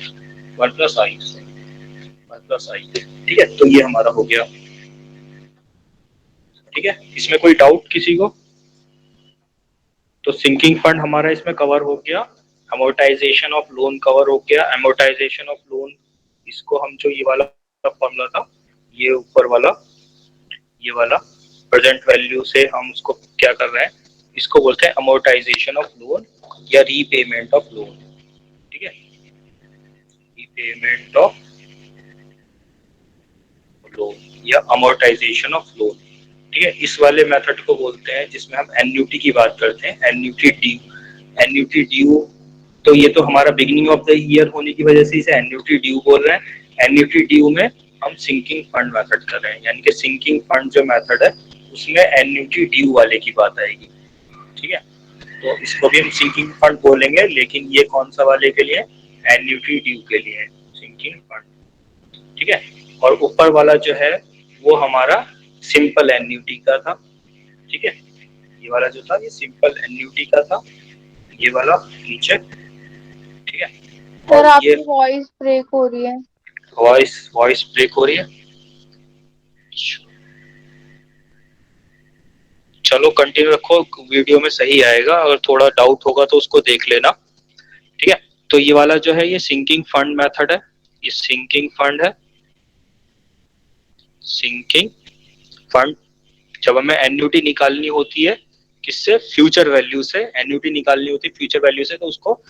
1 plus I से 1 प्लस आई। ठीक है, तो ये हमारा हो गया। ठीक है, इसमें कोई डाउट किसी को, तो सिंकिंग फंड हमारा इसमें कवर हो गया, अमोर्टाइजेशन ऑफ लोन कवर हो गया। अमोर्टाइजेशन ऑफ लोन, इसको हम जो ये वाला फॉर्मूला था, ये ऊपर वाला, ये वाला प्रेजेंट वैल्यू से हम उसको क्या कर रहे हैं, इसको बोलते हैं अमोर्टाइजेशन ऑफ लोन या रीपेमेंट ऑफ लोन। ठीक है, रीपेमेंट ऑफ लोन या अमोर्टाइजेशन ऑफ लोन। ठीक है, इस वाले मेथड को बोलते हैं जिसमें हम एन्युटी की बात करते हैं, एन्युटी ड्यू। एन्युटी ड्यू, तो ये तो हमारा बिगिनिंग ऑफ द ईयर होने की वजह से इसे एन्युटी ड्यू बोल रहे हैं। एन्युटी ड्यू में हम सिंकिंग फंड मेथड कर रहे हैं, यानी कि सिंकिंग फंड जो मेथड है उसमें एन्युटी ड्यू वाले की बात आएगी। ठीक है, तो इसको भी हम सिंकिंग फंड बोलेंगे, लेकिन ये कौन सा वाले के लिए, एन्युटी ड्यू के लिए सिंकिंग फंड। ठीक है, और ऊपर वाला जो है वो हमारा सिंपल एन्युटी का था। ठीक है, ये वाला जो था ये सिंपल एन्युटी का था, ये वाला नीचे। ठीक है, सर और ये आपकी वॉइस ब्रेक हो रही है। वॉइस ब्रेक हो रही है, चलो कंटिन्यू रखो, वीडियो में सही आएगा, अगर थोड़ा डाउट होगा तो उसको देख लेना। ठीक है, तो ये वाला जो है ये सिंकिंग फंड मेथड है, ये सिंकिंग फंड है, सिंकिंग फंड। जब हमें एन्युटी निकालनी होती है किससे, फ्यूचर वैल्यू से एन्युटी निकालनी होती है फ्यूचर वैल्यू से, तो उसको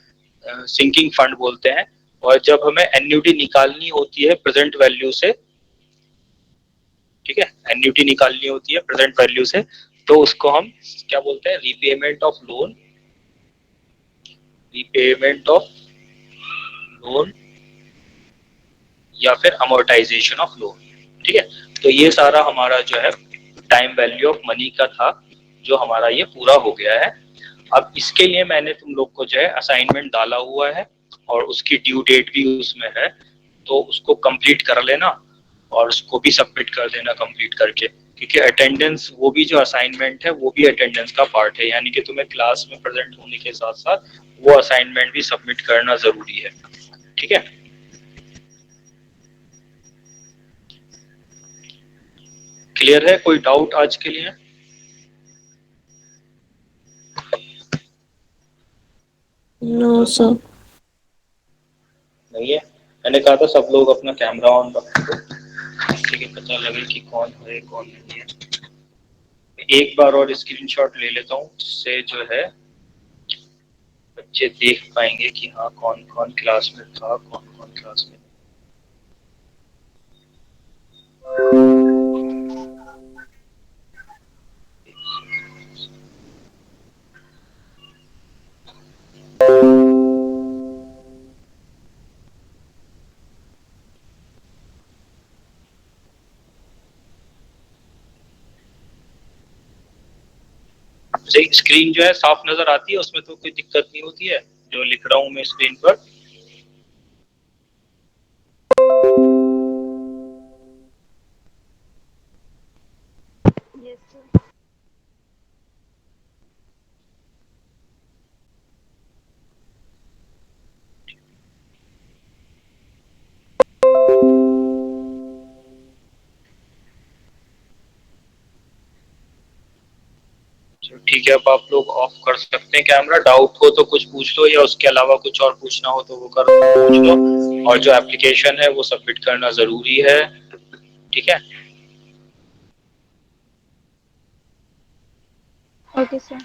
सिंकिंग फंड बोलते हैं। और जब हमें एन्युटी निकालनी होती है प्रेजेंट वैल्यू से, ठीक है, एन्युटी निकालनी होती है प्रेजेंट वैल्यू से, तो उसको हम क्या बोलते हैं, repayment of loan, repayment of loan या फिर अमोर्टाइजेशन ऑफ लोन। ठीक है, तो ये सारा हमारा जो है टाइम वैल्यू ऑफ मनी का था, जो हमारा ये पूरा हो गया है। अब इसके लिए मैंने तुम लोग को जो है असाइनमेंट डाला हुआ है और उसकी ड्यू डेट भी उसमें है, तो उसको कंप्लीट कर लेना और उसको भी सबमिट कर देना कंप्लीट करके, क्योंकि अटेंडेंस वो भी जो असाइनमेंट है वो भी अटेंडेंस का पार्ट है, यानी कि तुम्हें क्लास में प्रेजेंट होने के साथ साथ वो असाइनमेंट भी सबमिट करना जरूरी है। ठीक है, क्लियर है, कोई डाउट आज के लिए? No sir. नहीं है, मैंने कहा था सब लोग अपना कैमरा ऑन रखो, ठीक है, पता लगे कि कौन है कौन नहीं है। एक बार और स्क्रीनशॉट ले लेता हूँ, जिससे जो है बच्चे देख पाएंगे कि हाँ कौन कौन क्लास में था, कौन कौन क्लास में। सही, स्क्रीन जो है साफ नजर आती है, उसमें तो कोई दिक्कत नहीं होती है जो लिख रहा हूँ मैं स्क्रीन पर? Yes sir. ठीक है, अब आप लोग ऑफ कर सकते हैं कैमरा। डाउट हो तो कुछ पूछ लो, या उसके अलावा कुछ और पूछना हो तो वो कर पूछ लो। और जो एप्लीकेशन है वो सबमिट करना जरूरी है। ठीक है, ओके सर।